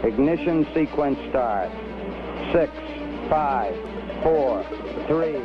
Ignition sequence start. 6, 5, 4, 3.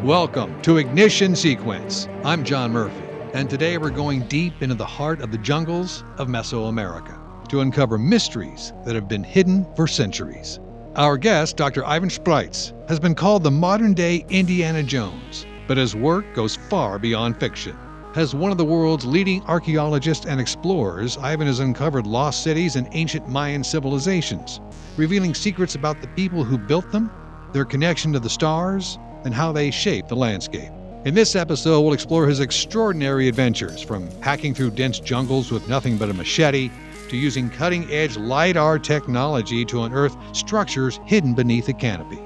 Welcome to Ignition Sequence. I'm John Murphy, and today we're going deep into the heart of the jungles of Mesoamerica to uncover mysteries that have been hidden for centuries. Our guest, Dr. Ivan Šprajc, has been called the modern-day Indiana Jones, but his work goes far beyond fiction. As one of the world's leading archaeologists and explorers, Ivan has uncovered lost cities and ancient Mayan civilizations, revealing secrets about the people who built them, their connection to the stars, and how they shape the landscape. In this episode, we'll explore his extraordinary adventures, from hacking through dense jungles with nothing but a machete, to using cutting-edge LiDAR technology to unearth structures hidden beneath a canopy.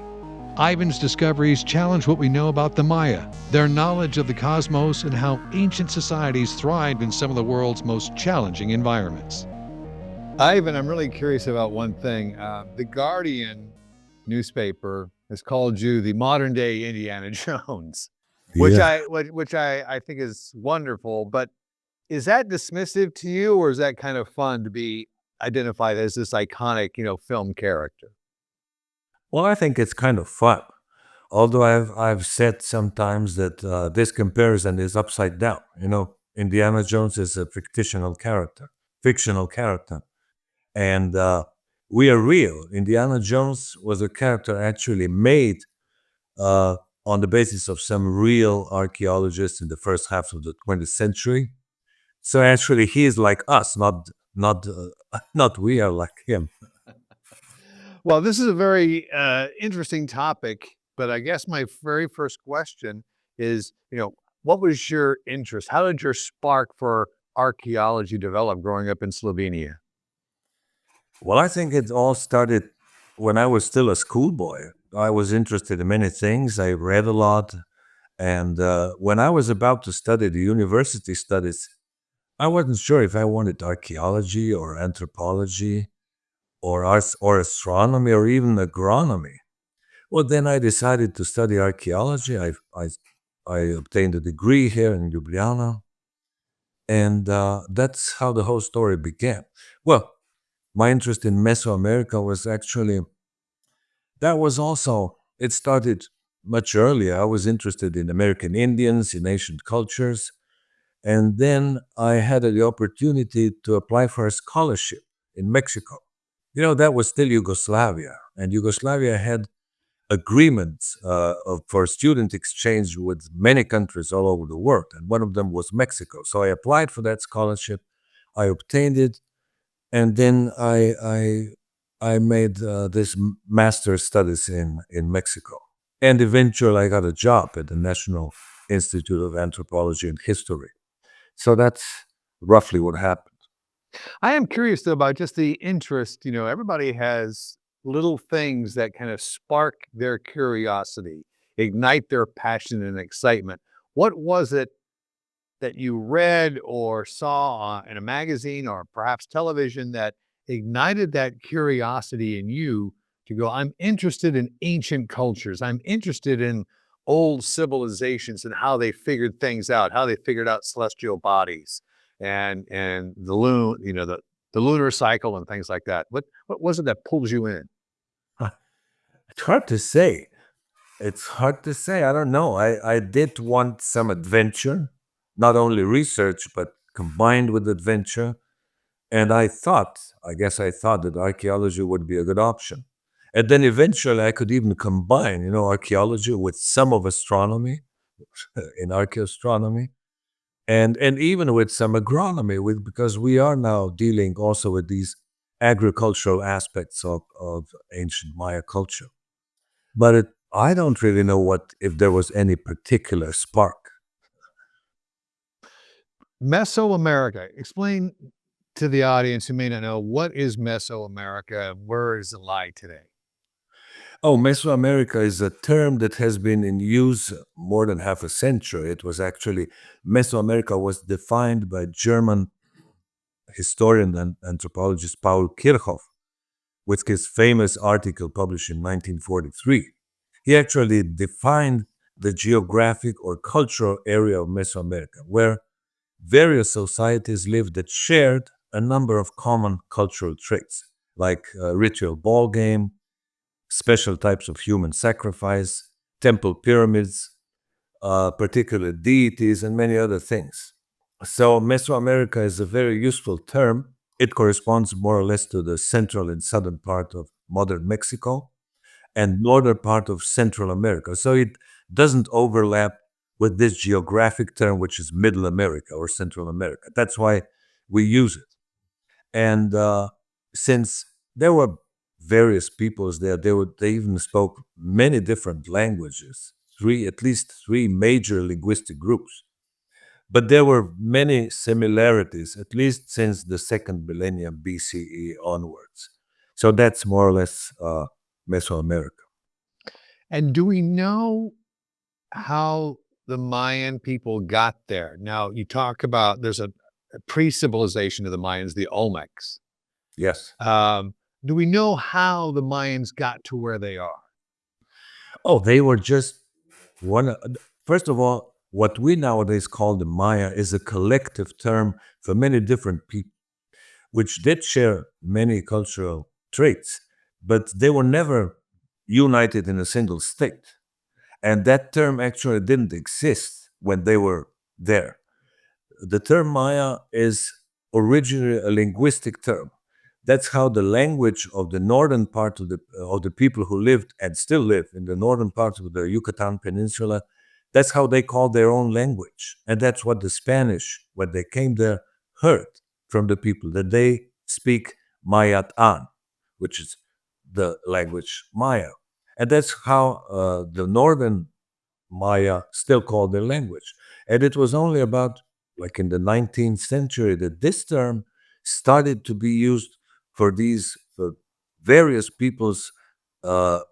Ivan's discoveries challenge what we know about the Maya, their knowledge of the cosmos, and how ancient societies thrived in some of the world's most challenging environments. Ivan, I'm really curious about one thing. The Guardian newspaper has called you the modern-day Indiana Jones, which I think is wonderful. But is that dismissive to you, or is that kind of fun to be identified as this iconic, film character? Well, I think it's kind of fun. Although I've said sometimes that this comparison is upside down. Indiana Jones is a fictional character, and we are real. Indiana Jones was a character actually made on the basis of some real archaeologists in the first half of the 20th century. So actually, he is like us, not we are like him. Well, this is a very interesting topic, but I guess my very first question is, what was your interest? How did your spark for archaeology develop growing up in Slovenia? Well, I think it all started when I was still a schoolboy. I was interested in many things. I read a lot. And when I was about to study the university studies, I wasn't sure if I wanted archaeology or anthropology or astronomy or even agronomy. Well, then I decided to study archaeology. I obtained a degree here in Ljubljana. And that's how the whole story began. Well, my interest in Mesoamerica was actually, it started much earlier. I was interested in American Indians, in ancient cultures. And then I had the opportunity to apply for a scholarship in Mexico. That was still Yugoslavia. And Yugoslavia had agreements for student exchange with many countries all over the world. And one of them was Mexico. So I applied for that scholarship. I obtained it. And then I made this master's studies in Mexico. And eventually I got a job at the National Institute of Anthropology and History. So that's roughly what happened. I am curious, though, about just the interest. Everybody has little things that kind of spark their curiosity, ignite their passion and excitement. What was it that you read or saw in a magazine or perhaps television that ignited that curiosity in you to go, I'm interested in ancient cultures. I'm interested in old civilizations and how they figured things out, how they figured out celestial bodies and the lunar cycle and things like that. What was it that pulls you in? It's hard to say. I don't know. I did want some adventure, not only research, but combined with adventure. And I thought that archaeology would be a good option. And then eventually I could even combine, archaeology with some of astronomy in archaeoastronomy, and even with some agronomy, because we are now dealing also with these agricultural aspects of ancient Maya culture. But I don't really know if there was any particular spark. Mesoamerica. Explain to the audience who may not know, what is Mesoamerica and where does it lie today? Oh, Mesoamerica is a term that has been in use more than half a century. Mesoamerica was defined by German historian and anthropologist Paul Kirchhoff with his famous article published in 1943. He actually defined the geographic or cultural area of Mesoamerica, where various societies lived that shared a number of common cultural traits, like ritual ball game, special types of human sacrifice, temple pyramids, particular deities, and many other things. So Mesoamerica is a very useful term. It corresponds more or less to the central and southern part of modern Mexico and northern part of Central America. So it doesn't overlap with this geographic term, which is Middle America or Central America. That's why we use it. And since there were various peoples there, they even spoke many different languages, at least three major linguistic groups. But there were many similarities, at least since the second millennium BCE onwards. So that's more or less Mesoamerica. And do we know how the Mayan people got there? Now, you talk about there's a pre-civilization of the Mayans, the Olmecs. Yes. Do we know how the Mayans got to where they are? Oh, they were just one. First of all, what we nowadays call the Maya is a collective term for many different people, which did share many cultural traits, but they were never united in a single state. And that term actually didn't exist when they were there. The term Maya is originally a linguistic term. That's how the language of the northern part of the people who lived and still live in the northern part of the Yucatán Peninsula, that's how they called their own language. And that's what the Spanish, when they came there, heard from the people, that they speak Mayatán, which is the language Maya. And that's how the northern Maya still called their language. And it was only about, like in the 19th century, that this term started to be used for these various peoples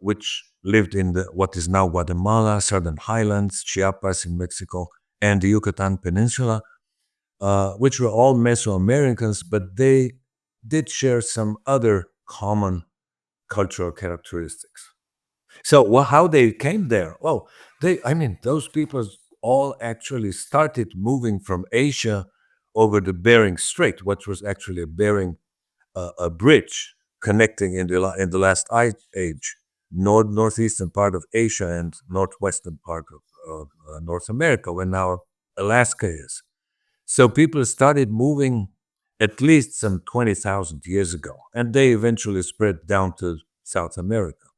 which lived in what is now Guatemala, Southern Highlands, Chiapas in Mexico, and the Yucatan Peninsula, which were all Mesoamericans, but they did share some other common cultural characteristics. So how they came there? Well, those people all actually started moving from Asia over the Bering Strait, which was actually a bridge connecting in the last ice age, northeastern part of Asia and northwestern part of North America, where now Alaska is. So people started moving at least some 20,000 years ago, and they eventually spread down to South America.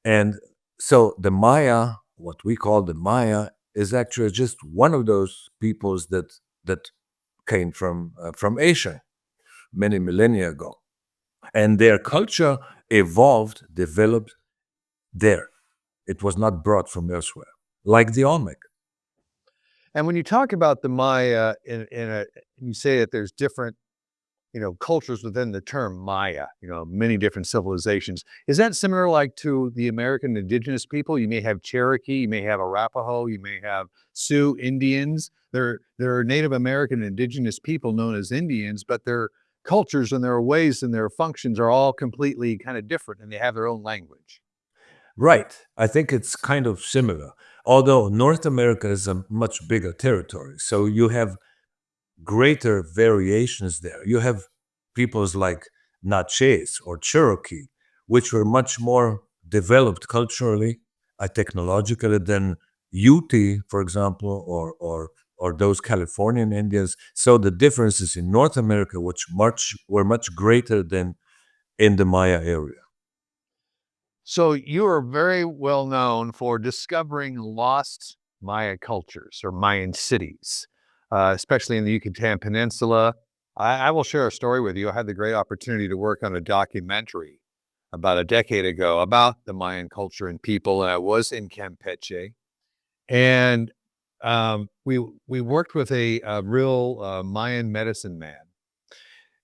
And so the Maya, what we call the Maya, is actually just one of those peoples that came from Asia many millennia ago. And their culture evolved, developed there. It was not brought from elsewhere, like the Olmec. And when you talk about the Maya, you say that there's different, cultures within the term Maya, many different civilizations. Is that similar like to the American indigenous people? You may have Cherokee, you may have Arapaho, you may have Sioux Indians. There are Native American indigenous people known as Indians, but their cultures and their ways and their functions are all completely kind of different, and they have their own language. Right. I think it's kind of similar. Although North America is a much bigger territory, so you have greater variations there. You have peoples like Natchez or Cherokee, which were much more developed culturally, technologically than Ute, for example, or those Californian Indians. So the differences in North America, were much greater than in the Maya area. So you are very well known for discovering lost Maya cultures or Mayan cities, especially in the Yucatan Peninsula. I will share a story with you. I had the great opportunity to work on a documentary about a decade ago about the Mayan culture and people. And I was in Campeche, and we worked with a real Mayan medicine man.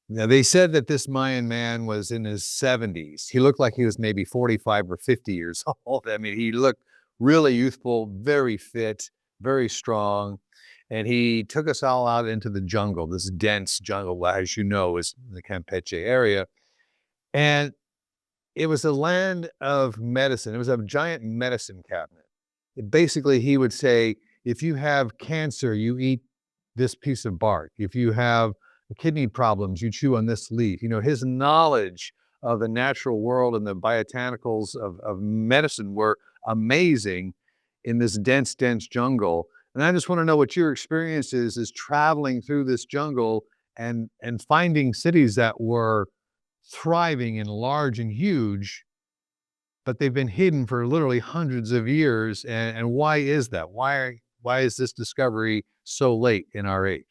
Now, they said that this Mayan man was in his 70s. He looked like he was maybe 45 or 50 years old. I mean, he looked really youthful, very fit, very strong. And he took us all out into the jungle, this dense jungle, as you know, is the Campeche area. And it was a land of medicine. It was a giant medicine cabinet. basically he would say, if you have cancer, you eat this piece of bark. If you have kidney problems, you chew on this leaf. His knowledge of the natural world and the botanicals of medicine were amazing in this dense jungle. And I just want to know what your experience is traveling through this jungle and finding cities that were thriving and large and huge, but they've been hidden for literally hundreds of years. And why is that? Why is this discovery so late in our age?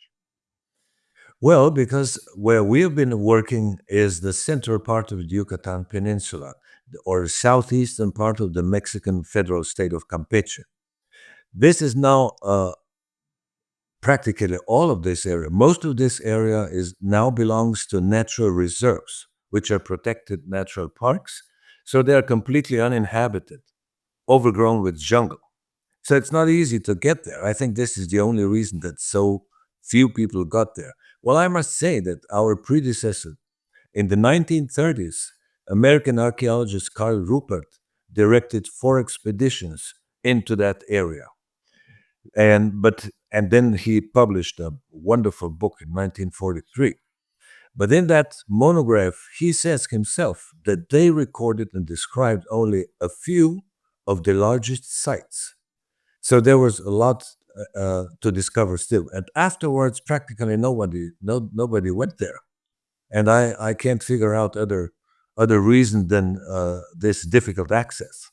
Well, because where we have been working is the central part of the Yucatan Peninsula, or southeastern part of the Mexican federal state of Campeche. This is now practically all of this area. Most of this area is now belongs to natural reserves, which are protected natural parks. So they are completely uninhabited, overgrown with jungle. So it's not easy to get there. I think this is the only reason that so few people got there. Well, I must say that our predecessor in the 1930s, American archaeologist Carl Rupert directed 4 expeditions into that area. And then he published a wonderful book in 1943. But in that monograph, he says himself that they recorded and described only a few of the largest sites. So there was a lot to discover still. And afterwards, practically nobody went there. And I can't figure out other reason than this difficult access.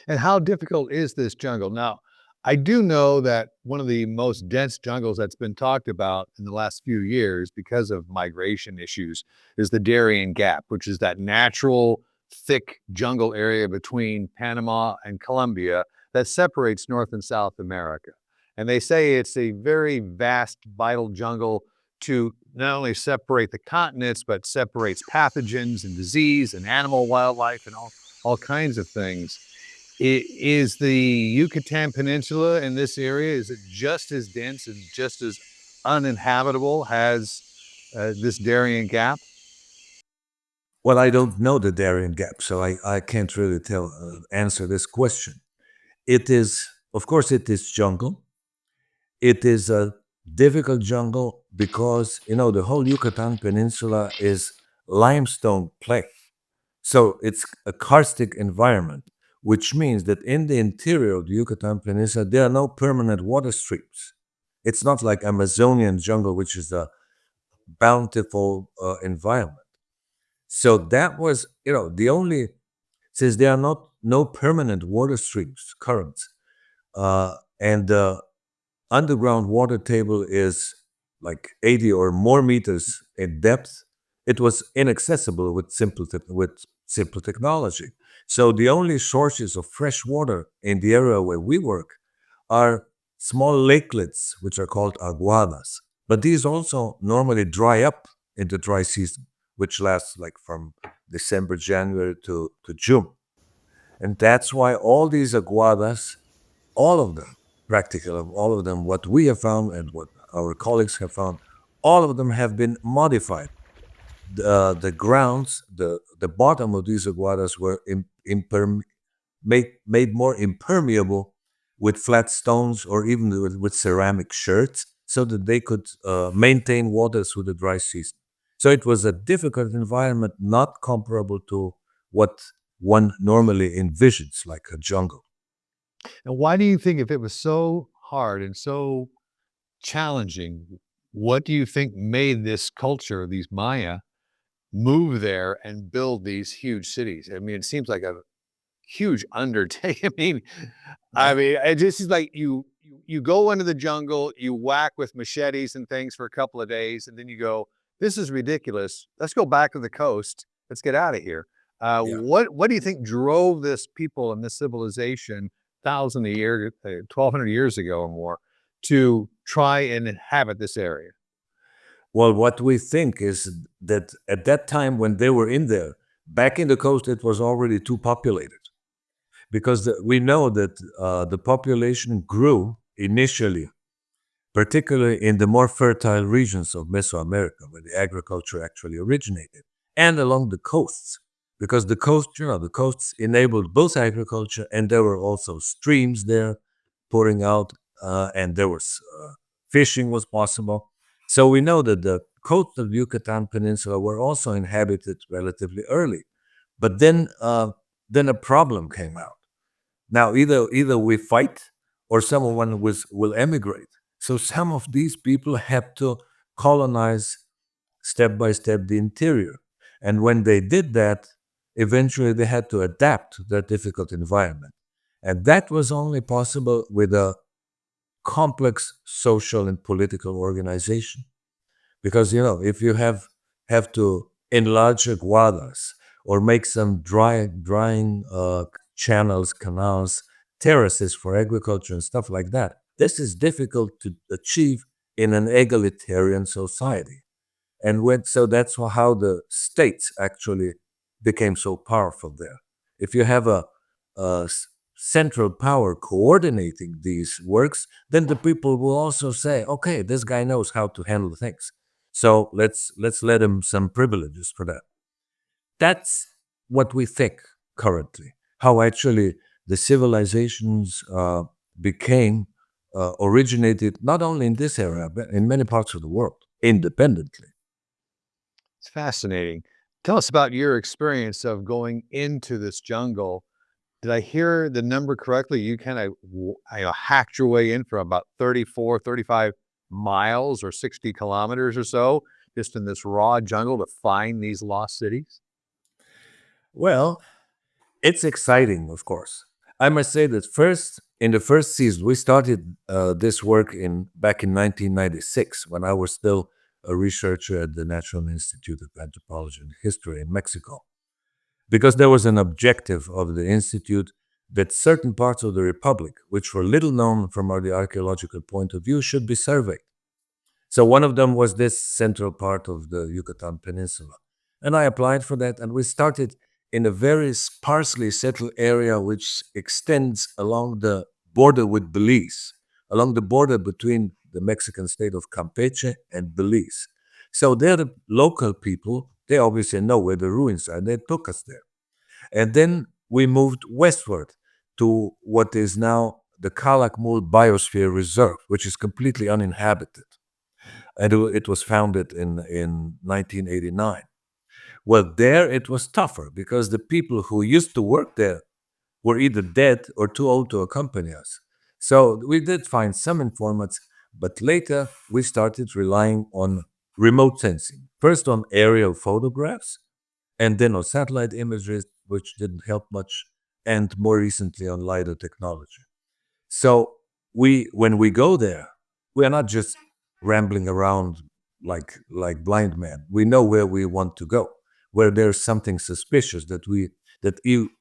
And how difficult is this jungle? Now, I do know that one of the most dense jungles that's been talked about in the last few years because of migration issues is the Darien Gap, which is that natural thick jungle area between Panama and Colombia that separates North and South America. And they say it's a very vast, vital jungle to not only separate the continents, but separates pathogens and disease and animal wildlife and all kinds of things. Is the Yucatan Peninsula in this area, is it just as dense and just as uninhabitable as this Darien Gap? Well, I don't know the Darien Gap, so I can't really answer this question. It is, of course, it is jungle. It is a difficult jungle because, the whole Yucatan Peninsula is limestone clay. So it's a karstic environment, which means that in the interior of the Yucatan Peninsula, there are no permanent water streams. It's not like Amazonian jungle, which is a bountiful environment. So that was, since there are no permanent water streams, currents, and the underground water table is like 80 or more meters in depth, it was inaccessible with simple technology. So the only sources of fresh water in the area where we work are small lakelets, which are called aguadas. But these also normally dry up in the dry season, which lasts like from December, January to June. And that's why all these aguadas, all of them, practically all of them, what we have found and what our colleagues have found, all of them have been modified. The grounds, the bottom of these aguadas were made more impermeable with flat stones or even with ceramic sherds so that they could maintain water through the dry season. So it was a difficult environment, not comparable to what one normally envisions, like a jungle. And why do you think, if it was so hard and so challenging, what do you think made this culture, these Maya, move there and build these huge cities? I mean, it seems like a huge undertaking. It just seems like you go into the jungle, you whack with machetes and things for a couple of days, and then you go, this is ridiculous. Let's go back to the coast. Let's get out of here. Yeah. What do you think drove this people and this civilization 1,200 years ago or more to try and inhabit this area? Well, what we think is that at that time when they were in there, back in the coast, it was already too populated. Because we know that the population grew initially, particularly in the more fertile regions of Mesoamerica, where the agriculture actually originated, and along the coasts. because the coasts enabled both agriculture, and there were also streams there pouring out, and there was fishing was possible. So we know that the coasts of Yucatan Peninsula were also inhabited relatively early. But then a problem came out. Now either we fight or someone will emigrate. So some of these people had to colonize step by step the interior. And when they did that, eventually they had to adapt to their difficult environment. And that was only possible with a complex social and political organization. Because if you have to enlarge aguadas or make some drying channels, canals, terraces for agriculture and stuff like that, this is difficult to achieve in an egalitarian society. And so that's how the states actually became so powerful there. If you have a central power coordinating these works, then the people will also say, okay, this guy knows how to handle things. So let's let him some privileges for that. That's what we think currently. How actually the civilizations originated not only in this area, but in many parts of the world, independently. It's fascinating. Tell us about your experience of going into this jungle. Did I hear the number correctly? You kind of hacked your way in for about 34, 35 miles or 60 kilometers or so, just in this raw jungle to find these lost cities? Well, it's exciting, of course. I must say that in the first season, we started this work back in 1996, when I was still a researcher at the National Institute of Anthropology and History in Mexico. Because there was an objective of the Institute that certain parts of the Republic, which were little known from the archaeological point of view, should be surveyed. So one of them was this central part of the Yucatan Peninsula. And I applied for that, and we started in a very sparsely settled area which extends along the border with Belize, along the border between the Mexican state of Campeche and Belize. So they're the local people. They obviously know where the ruins are. They took us there. And then we moved westward to what is now the Calakmul Biosphere Reserve, which is completely uninhabited. And it was founded in 1989. Well, there it was tougher because the people who used to work there were either dead or too old to accompany us. So we did find some informants, but later we started relying on remote sensing. First on aerial photographs, and then on satellite imagery, which didn't help much, and more recently on LiDAR technology. So when we go there, we are not just rambling around like blind men. We know where we want to go, where there's something suspicious that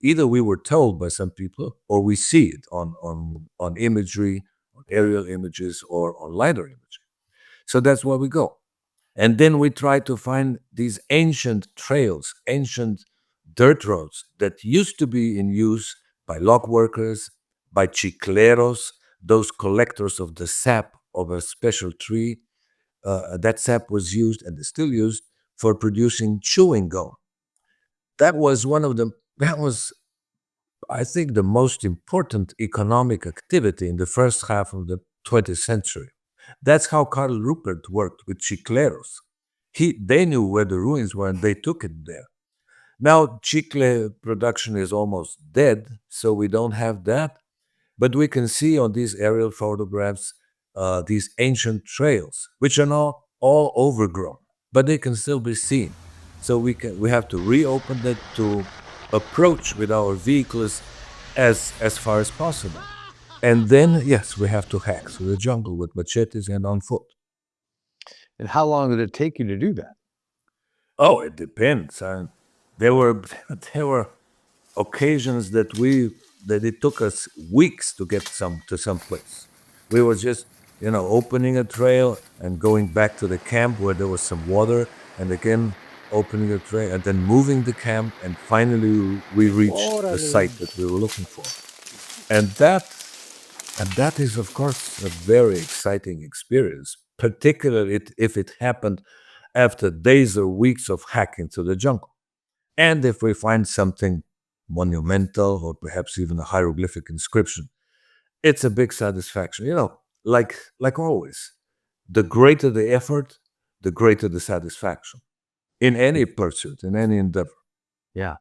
either we were told by some people or we see it on imagery, on aerial images, or on LiDAR imagery. So that's where we go. And then we try to find these ancient trails, ancient dirt roads that used to be in use by log workers, by chicleros, those collectors of the sap of a special tree. That sap was used and is still used for producing chewing gum. That was I think, the most important economic activity in the first half of the 20th century. That's how Karl Rupert worked with chicleros. They knew where the ruins were and they took it there. Now, chicle production is almost dead, so we don't have that. But we can see on these aerial photographs these ancient trails, which are now all overgrown, but they can still be seen. So we have to reopen that to approach with our vehicles as far as possible. And then, yes, we have to hack through the jungle with machetes and on foot. And how long did it take you to do that? Oh, it depends. There were occasions that it took us weeks to get to some place. We were just opening a trail and going back to the camp where there was some water, and again opening a trail and then moving the camp, and finally we reached the site that we were looking for. And that is, of course, a very exciting experience, particularly if it happened after days or weeks of hacking through the jungle. And if we find something monumental or perhaps even a hieroglyphic inscription, it's a big satisfaction. Like always, the greater the effort, the greater the satisfaction in any pursuit, in any endeavor. Yeah.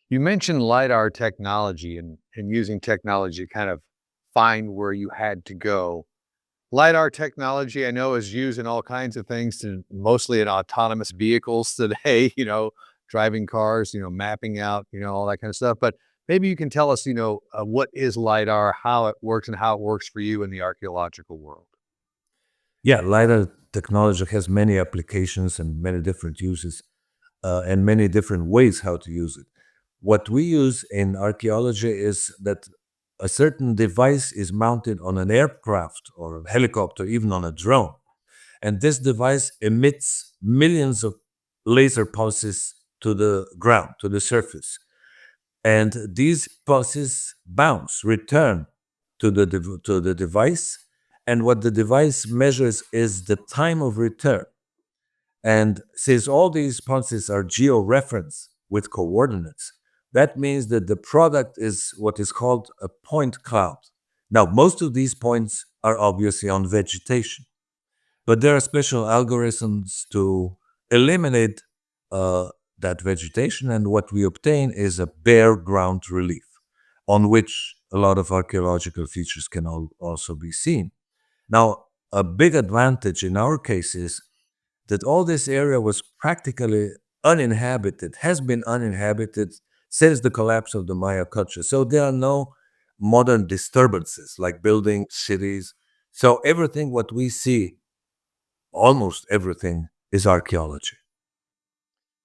You mentioned LiDAR technology and using technology to kind of find where you had to go. LiDAR technology, I know, is used in all kinds of things, mostly in autonomous vehicles today, driving cars, mapping out, all that kind of stuff. But maybe you can tell us, what is LiDAR, how it works, and how it works for you in the archaeological world. Yeah, LiDAR technology has many applications and many different uses and many different ways how to use it. What we use in archaeology is that a certain device is mounted on an aircraft or a helicopter, even on a drone. And this device emits millions of laser pulses to the ground, to the surface. And these pulses bounce, return to the device. And what the device measures is the time of return. And since all these pulses are geo-referenced with coordinates, that means that the product is what is called a point cloud. Now, most of these points are obviously on vegetation, but there are special algorithms to eliminate that vegetation, and what we obtain is a bare ground relief on which a lot of archaeological features can also be seen. Now, a big advantage in our case is that all this area was practically uninhabited, has been uninhabited since the collapse of the Maya culture. So there are no modern disturbances like building cities. So everything what we see, almost everything, is archaeology.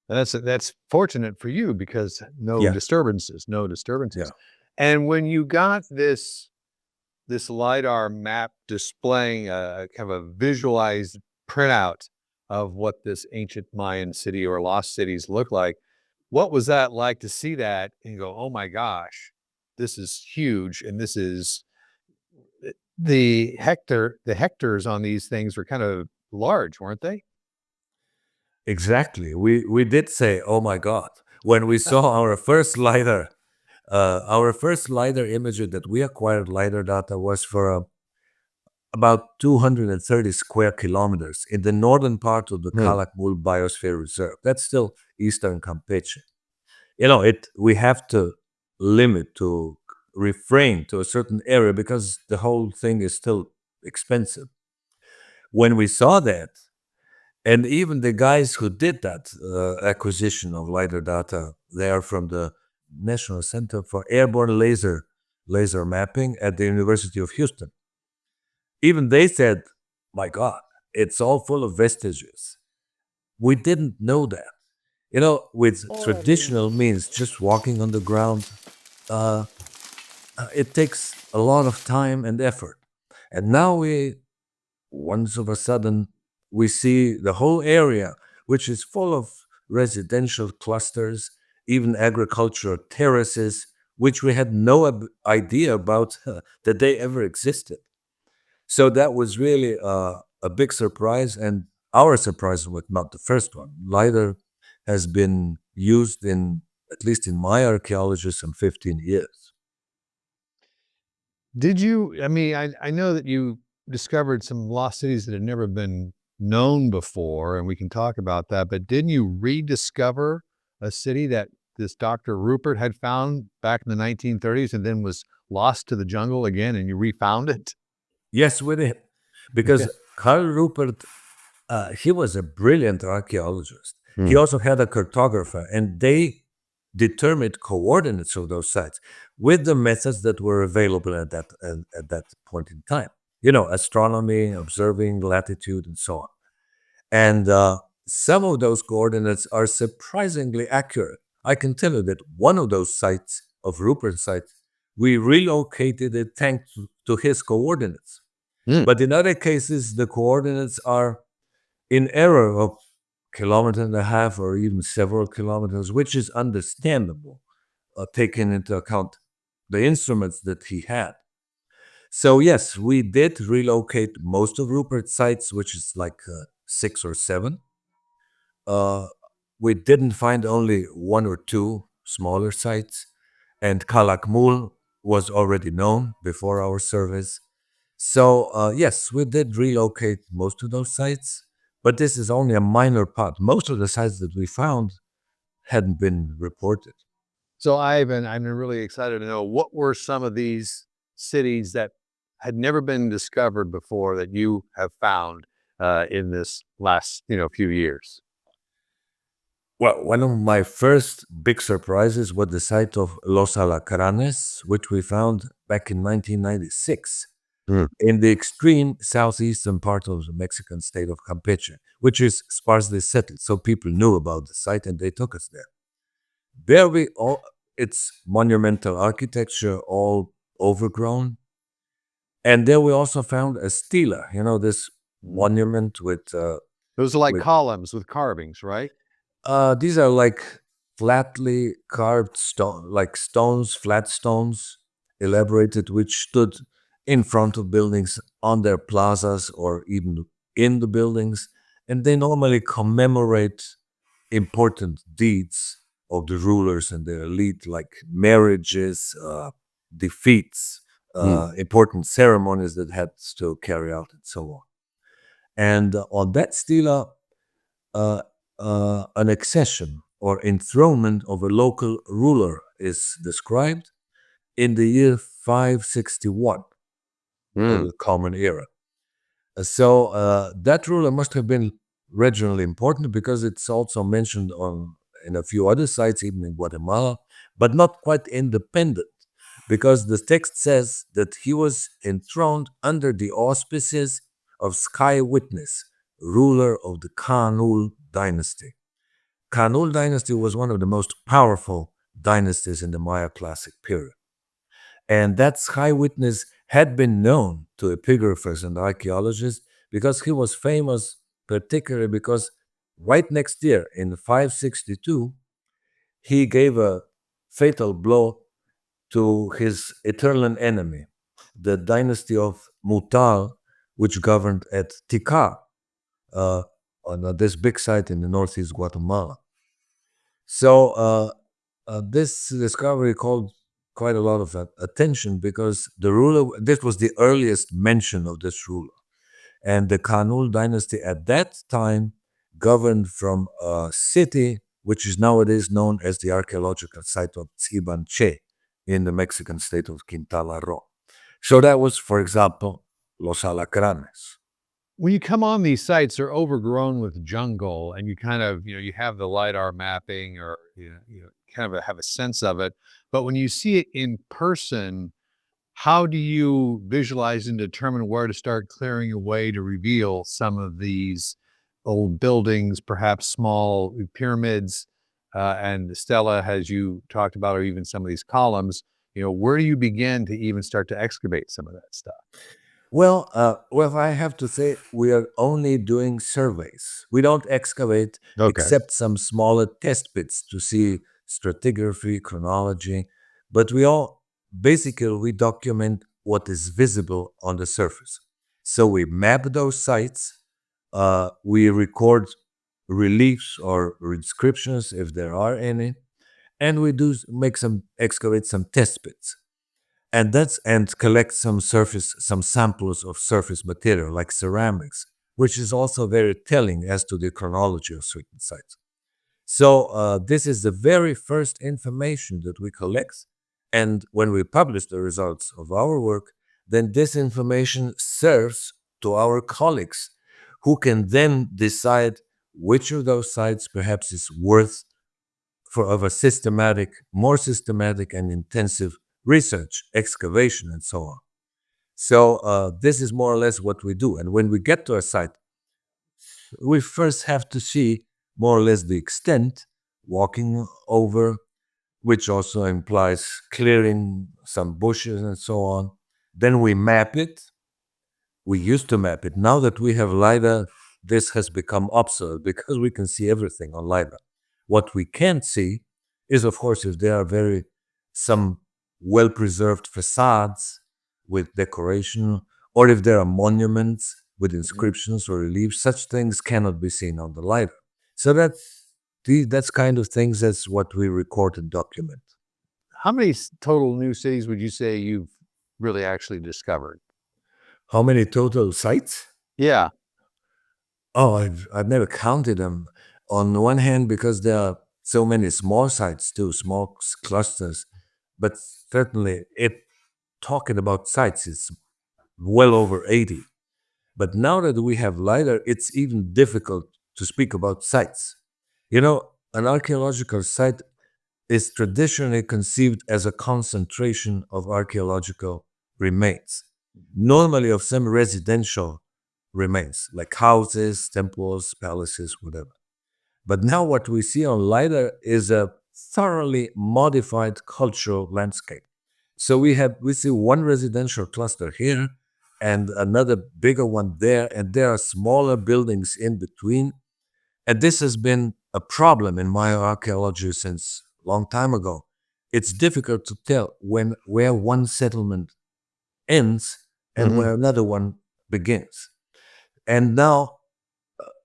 That's fortunate for you because no Yeah. disturbances. Yeah. And when you got this LiDAR map displaying a kind of a visualized printout of what this ancient Mayan city or lost cities look like, what was that like to see that and go, oh my gosh, this is huge, and this is the hectares on these things were kind of large, weren't they? Exactly. We did say, "Oh my God," when we saw our first LiDAR imagery that we acquired LiDAR data was for about 230 square kilometers in the northern part of the Calakmul Biosphere Reserve. That's still eastern Campeche. We have to refrain to a certain area because the whole thing is still expensive. When we saw that, and even the guys who did that acquisition of LiDAR data, they are from the National Center for Airborne Laser Mapping at the University of Houston. Even they said, my God, it's all full of vestiges. We didn't know that. With traditional means, just walking on the ground, it takes a lot of time and effort. And now once of a sudden, we see the whole area, which is full of residential clusters, even agricultural terraces, which we had no idea about that they ever existed. So that was really a big surprise, and our surprise was not the first one. LiDAR has been used at least in my archaeology, some 15 years. Did you, I know that you discovered some lost cities that had never been known before, and we can talk about that, but didn't you rediscover a city that this Dr. Rupert had found back in the 1930s and then was lost to the jungle again, and you refound it? Yes, we did. Because Carl Rupert, he was a brilliant archaeologist. He also had a cartographer, and they determined coordinates of those sites with the methods that were available at that point in time. Astronomy, observing latitude, and so on. And some of those coordinates are surprisingly accurate. I can tell you that one of those sites, of Rupert's sites, we relocated it thanks to his coordinates. But in other cases, the coordinates are in error of kilometer and a half or even several kilometers, which is understandable, taking into account the instruments that he had. So yes, we did relocate most of Rupert's sites, which is like 6 or 7. we didn't find only one or two smaller sites, and Calakmul was already known before our surveys. So, yes, we did relocate most of those sites, but this is only a minor part. Most of the sites that we found hadn't been reported. So I'm really excited to know what were some of these cities that had never been discovered before that you have found in this last few years. Well, one of my first big surprises was the site of Los Alacranes, which we found back in 1996 Hmm. in the extreme southeastern part of the Mexican state of Campeche, which is sparsely settled. So people knew about the site and they took us there. There we all, it's monumental architecture, all overgrown. And there we also found a stela, this monument with Those are like with columns with carvings, right? these are like flatly carved stone, like stones, flat stones, elaborated, which stood in front of buildings on their plazas or even in the buildings, and they normally commemorate important deeds of the rulers and the elite, like marriages, defeats, Hmm. important ceremonies that had to carry out, and so on. And on that stela, uh, an accession or enthronement of a local ruler is described in the year 561 of Hmm. the Common Era. So that ruler must have been regionally important because it's also mentioned on in a few other sites, even in Guatemala, but not quite independent, because the text says that he was enthroned under the auspices of Sky Witness, ruler of the Kanul dynasty. Kanul dynasty was one of the most powerful dynasties in the Maya classic period. And that Sky Witness had been known to epigraphers and archaeologists because he was famous, particularly because right next year in 562, he gave a fatal blow to his eternal enemy, the dynasty of Mutal, which governed at Tikal, uh, on this big site in the northeast Guatemala. So this discovery called quite a lot of attention because the ruler, this was the earliest mention of this ruler. And the Kanul dynasty at that time governed from a city which is nowadays known as the archaeological site of Tz'ibanche in the Mexican state of Quintana Roo. So that was, for example, Los Alacranes. When you come on these sites, they're overgrown with jungle, and you kind of, you have the LiDAR mapping, or kind of have a sense of it. But when you see it in person, how do you visualize and determine where to start clearing away to reveal some of these old buildings, perhaps small pyramids, and stela, as you talked about, or even some of these columns? Where do you begin to even start to excavate some of that stuff? Well, I have to say we are only doing surveys. We don't excavate Okay. except some smaller test pits to see stratigraphy, chronology, but we document what is visible on the surface. So we map those sites, we record reliefs or inscriptions if there are any, and we do excavate some test pits and collect some samples of surface material like ceramics, which is also very telling as to the chronology of certain sites. So this is the very first information that we collect, and when we publish the results of our work, then this information serves to our colleagues, who can then decide which of those sites perhaps is worth of a more systematic and intensive research, excavation, and so on. So this is more or less what we do. And when we get to a site, we first have to see more or less the extent, walking over, which also implies clearing some bushes and so on. Then we map it. We used to map it. Now that we have LiDAR, this has become obsolete because we can see everything on LiDAR. What we can't see is, of course, if there are some well-preserved facades with decoration, or if there are monuments with inscriptions or reliefs. Such things cannot be seen on the LiDAR. So That's kind of things, that's what we record and document. How many total new cities would you say you've really actually discovered? How many total sites? Yeah. Oh, I've never counted them. On the one hand, because there are so many small sites too, small clusters, but certainly talking about sites is well over 80. But now that we have LiDAR, it's even difficult to speak about sites. You know, an archaeological site is traditionally conceived as a concentration of archaeological remains, normally of some residential remains, like houses, temples, palaces, whatever. But now what we see on LiDAR is a thoroughly modified cultural landscape. So we see one residential cluster here and another bigger one there, and there are smaller buildings in between. And this has been a problem in bioarchaeology since a long time ago. It's difficult to tell where one settlement ends and where another one begins. And now,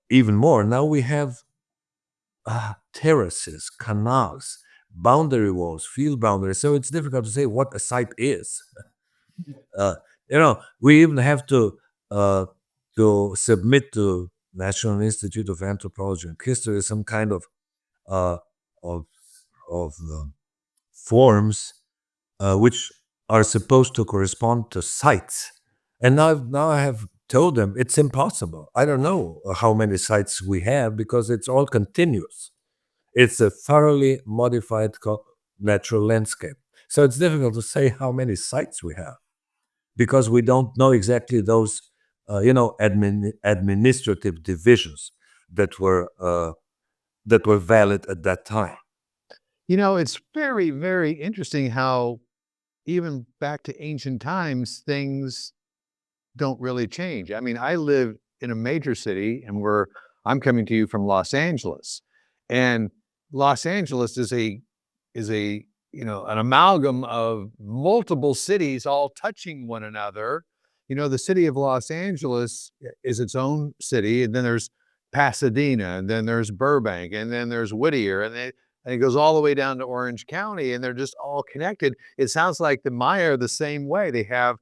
even more, now we have terraces, canals, boundary walls, field boundaries. So it's difficult to say what a site is. Uh, we even have to submit to National Institute of Anthropology and History some kind uh, of forms which are supposed to correspond to sites. And now I have told them it's impossible. I don't know how many sites we have because it's all continuous. It's a thoroughly modified natural landscape. So it's difficult to say how many sites we have because we don't know exactly those, administrative divisions that were valid at that time. It's very, very interesting how even back to ancient times, things don't really change. I mean, I live in a major city and I'm coming to you from Los Angeles. And Los Angeles is an amalgam of multiple cities all touching one another. The city of Los Angeles is its own city, and then there's Pasadena, and then there's Burbank, and then there's Whittier, and it goes all the way down to Orange County, and they're just all connected. It sounds like the Maya are the same way. They have,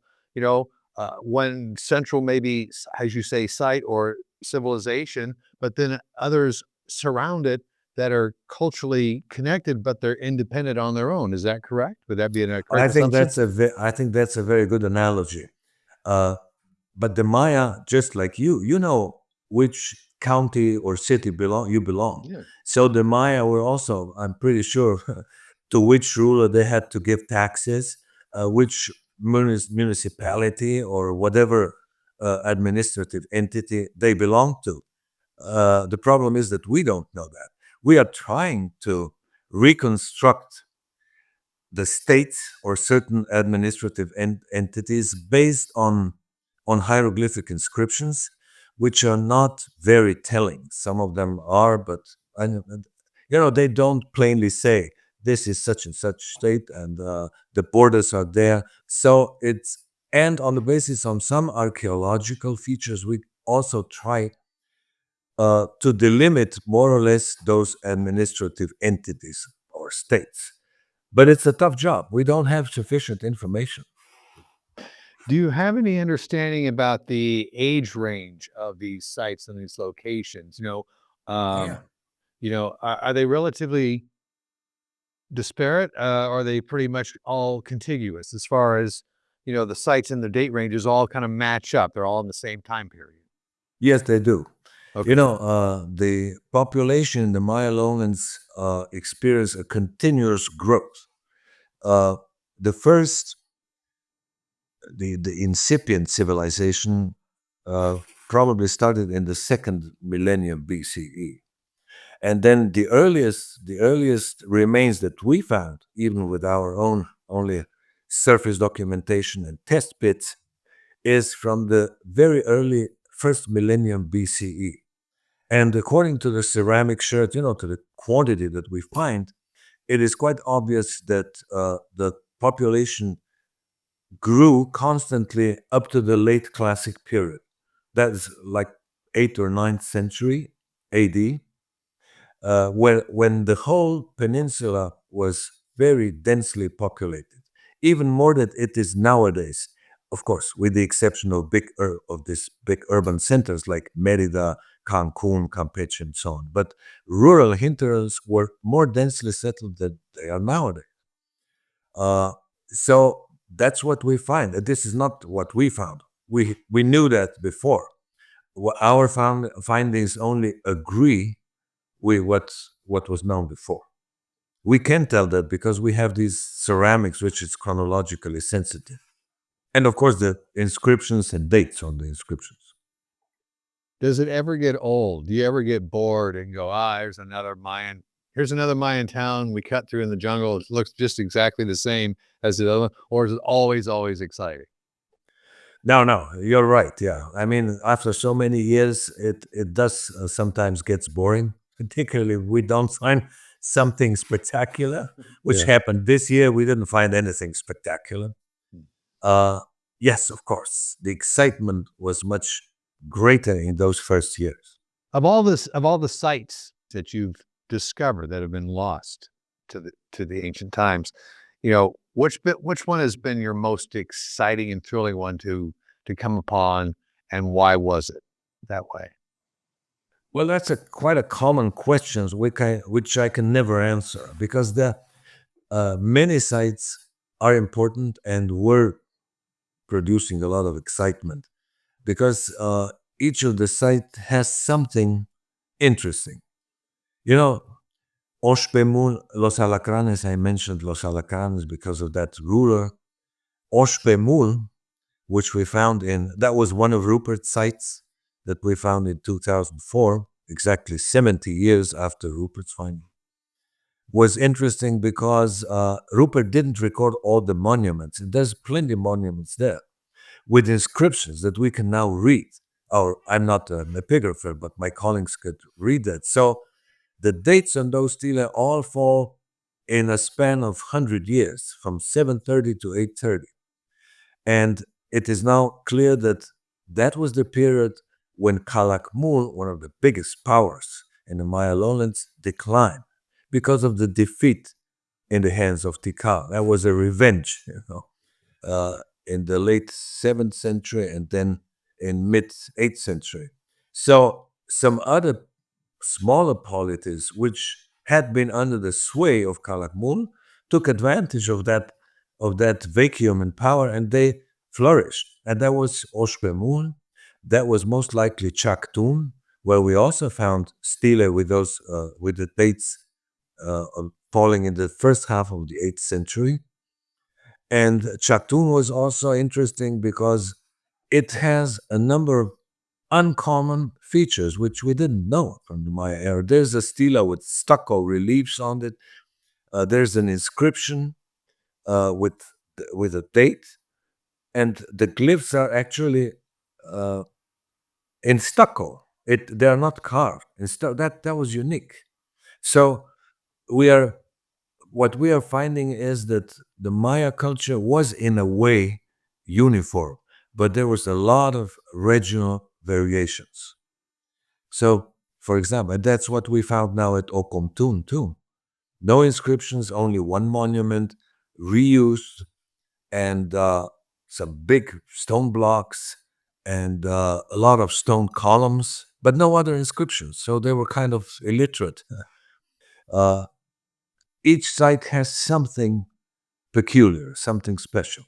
one central, maybe, as you say, site or civilization, but then others surround it that are culturally connected, but they're independent on their own. Is that correct? Would that be a correct assumption? I think that's a very good analogy. But the Maya, just like you know which county or city you belong. Yeah. So the Maya were also, I'm pretty sure, to which ruler they had to give taxes, which municipality or whatever administrative entity they belong to. The problem is that we don't know that. We are trying to reconstruct the state or certain administrative entities based on hieroglyphic inscriptions, which are not very telling. Some of them are, but they don't plainly say this is such and such state, and the borders are there. So and on the basis of some archaeological features, we also try to delimit more or less those administrative entities or states. But it's a tough job. We don't have sufficient information. Do you have any understanding about the age range of these sites and these locations? Um, are they relatively disparate? Or are they pretty much all contiguous as far as, the sites and the date ranges all kind of match up? They're all in the same time period. Yes, they do. Okay. The population in the Maya lowlands experienced a continuous growth. The first, the incipient civilization probably started in the second millennium BCE. And then the earliest remains that we found, even with our own only surface documentation and test pits, is from the very early first millennium BCE. And according to the ceramic shirt, to the quantity that we find, it is quite obvious that the population grew constantly up to the late classic period. That is like 8th or 9th century AD. when the whole peninsula was very densely populated, even more than it is nowadays. Of course, with the exception of these big urban centers like Merida, Cancun, Campeche, and so on. But rural hinterlands were more densely settled than they are nowadays. So that's what we find. This is not what we found. We knew that before. Our findings only agree with what was known before. We can tell that because we have these ceramics, which is chronologically sensitive. And of course, the inscriptions and dates on the inscriptions. Does it ever get old? Do you ever get bored and go, here's another Mayan town we cut through in the jungle. It looks just exactly the same as the other one, or is it always exciting? No, you're right. Yeah. I mean, after so many years, it does sometimes gets boring, particularly if we don't find something spectacular, which happened this year. We didn't find anything spectacular. Yes, of course, the excitement was much greater in those first years. Of all the sites that you've discovered that have been lost to the ancient times, which one has been your most exciting and thrilling one to come upon, and why was it that way? Well, that's quite a common question, which I can never answer, because the many sites are important and were producing a lot of excitement, because each of the site has something interesting. Oshpemul, Los Alacranes, I mentioned Los Alacranes because of that ruler. Oshpemul, which we found that was one of Rupert's sites that we found in 2004, exactly 70 years after Rupert's finding, was interesting because Rupert didn't record all the monuments. There's plenty of monuments there with inscriptions that we can now read. I'm not an epigrapher, but my colleagues could read that. So the dates on those stelae all fall in a span of 100 years, from 730 to 830. And it is now clear that that was the period when Calakmul, one of the biggest powers in the Maya lowlands, declined because of the defeat in the hands of Tikal. That was a revenge, in the late 7th century and then in mid 8th century. So some other smaller polities, which had been under the sway of Calakmul, took advantage of that vacuum in power, and they flourished. And that was Oshpemul. That was most likely Chactun, where we also found stelae with the dates falling in the first half of the 8th century. And Chactun was also interesting because it has a number of uncommon features which we didn't know from the Maya era. There's a stela with stucco reliefs on it. There's an inscription with a date, and the glyphs are actually in stucco. They are not carved. That was unique. So what we are finding is that the Maya culture was in a way uniform, but there was a lot of regional variations. So, for example, that's what we found now at Okomtun too. No inscriptions, only one monument, reused, and some big stone blocks and a lot of stone columns, but no other inscriptions. So they were kind of illiterate. Each site has something peculiar, something special.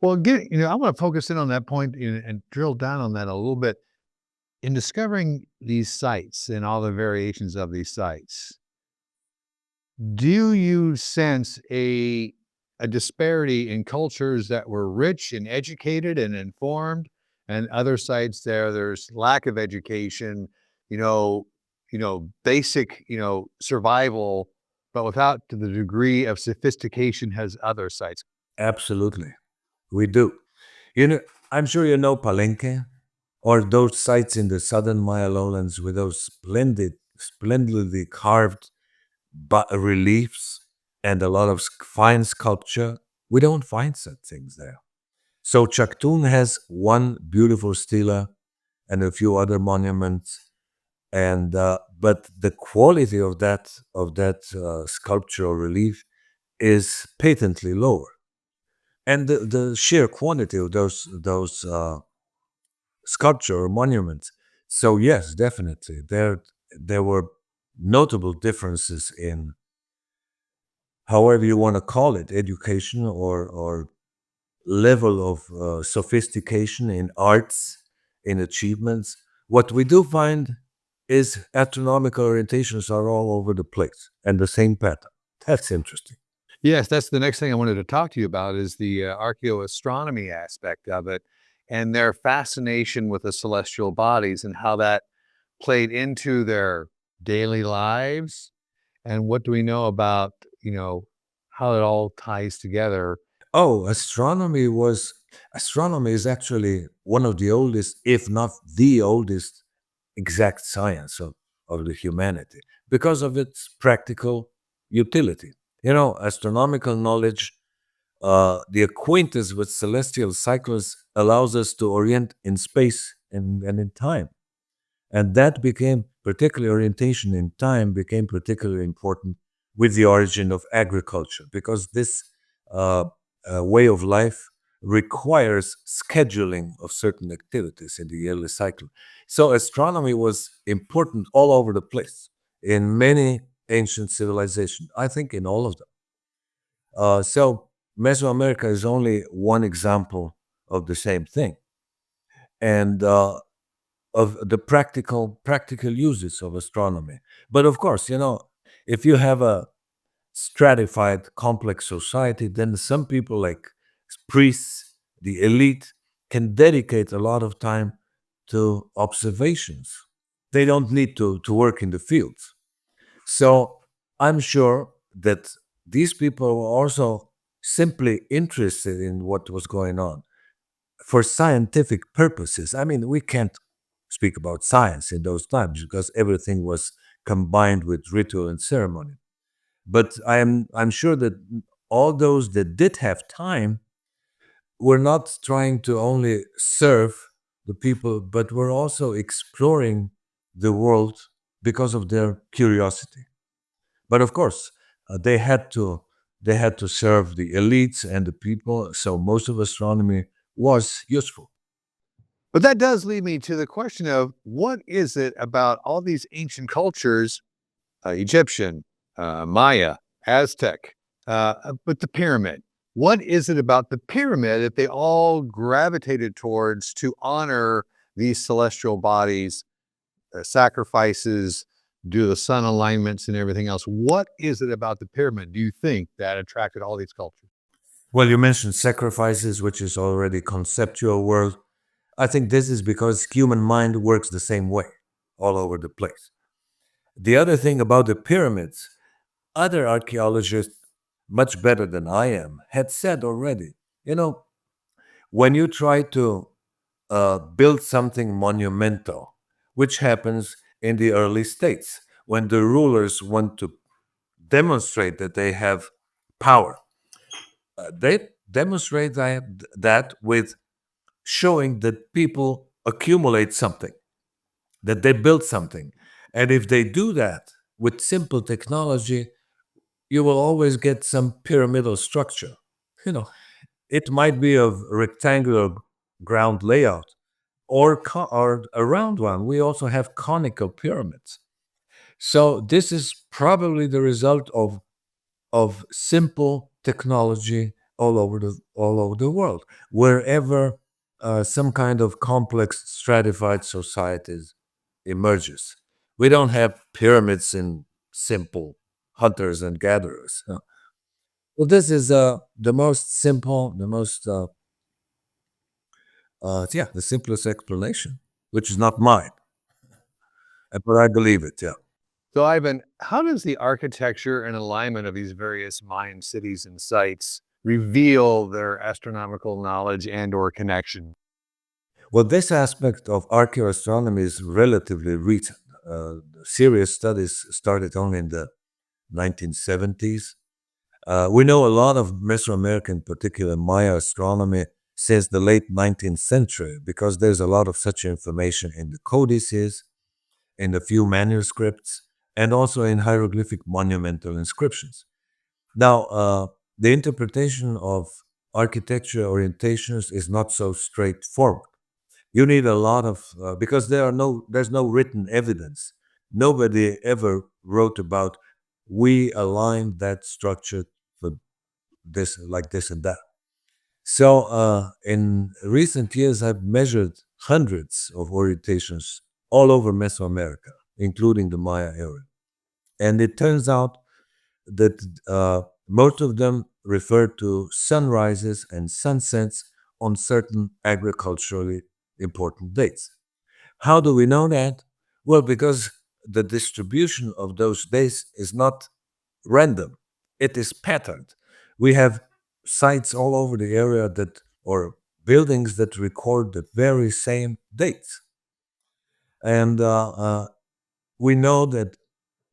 Well, I want to focus in on that point and drill down on that a little bit. In discovering these sites and all the variations of these sites, do you sense a disparity in cultures that were rich and educated and informed, and other sites there's lack of education, basic, survival, but without the degree of sophistication as other sites? Absolutely. We do. I'm sure you know Palenque, or those sites in the southern Maya lowlands with those splendidly carved reliefs and a lot of fine sculpture. We don't find such things there. So Chactun has one beautiful stela and a few other monuments, and but the quality of that sculptural relief is patently lower, and the sheer quantity of those sculpture or monuments. So yes, definitely there were notable differences in, however you want to call it, education or level of sophistication in arts, in achievements. What we do find is astronomical orientations are all over the place and the same pattern. That's interesting. Yes, that's the next thing I wanted to talk to you about is the archaeoastronomy aspect of it and their fascination with the celestial bodies and how that played into their daily lives. And what do we know about, how it all ties together? Oh, astronomy is actually one of the oldest, if not the oldest, exact science of the humanity because of its practical utility. Astronomical knowledge, the acquaintance with celestial cycles allows us to orient in space and in time. And that became, particularly orientation in time, became particularly important with the origin of agriculture because this uh, way of life requires scheduling of certain activities in the yearly cycle. So astronomy was important all over the place in many ancient civilizations, I think in all of them. So Mesoamerica is only one example of the same thing. And of the practical uses of astronomy. But of course, if you have a stratified, complex society, then some people like priests, the elite, can dedicate a lot of time to observations. They don't need to work in the fields. So I'm sure that these people were also simply interested in what was going on for scientific purposes. I mean, we can't speak about science in those times because everything was combined with ritual and ceremony. But I'm sure that all those that did have time were not trying to only serve the people, but were also exploring the world because of their curiosity. But of course, they had to serve the elites and the people. So most of astronomy was useful. But that does lead me to the question of what is it about all these ancient cultures, Egyptian, Maya, Aztec, but the pyramid? What is it about the pyramid that they all gravitated towards to honor these celestial bodies, sacrifices, do the sun alignments and everything else? What is it about the pyramid, do you think, that attracted all these cultures? Well, you mentioned sacrifices, which is already conceptual world. I think this is because human mind works the same way all over the place. The other thing about the pyramids, other archaeologists, much better than I am, had said already, you know, when you try to build something monumental, which happens in the early states, when the rulers want to demonstrate that they have power, they demonstrate that with showing that people accumulate something, that they build something. And if they do that with simple technology, you will always get some pyramidal structure. You know, it might be of rectangular ground layout or a round one. We also have conical pyramids. So this is probably the result of simple technology all over the world, wherever some kind of complex stratified societies emerges. We don't have pyramids in simple hunters and gatherers. Well, this is the most simple, the simplest explanation, which is not mine, but I believe it. Yeah. So, Ivan, how does the architecture and alignment of these various Mayan cities and sites reveal their astronomical knowledge and/or connection? Well, this aspect of archaeoastronomy is relatively recent. Serious studies started only in the 1970s. We know a lot of Mesoamerican, particular Maya astronomy, since the late 19th century because there's a lot of such information in the codices, in a few manuscripts, and also in hieroglyphic monumental inscriptions. Now, the interpretation of architecture orientations is not so straightforward. You need a lot of because there's no written evidence. Nobody ever wrote about we aligned that structure for this like this and that. So in recent years, I've measured hundreds of orientations all over Mesoamerica, including the Maya era, and it turns out that most of them refer to sunrises and sunsets on certain agriculturally important dates. How do we know that? Well, because the distribution of those days is not random, it is patterned. We have sites all over the area or buildings that record the very same dates. And we know that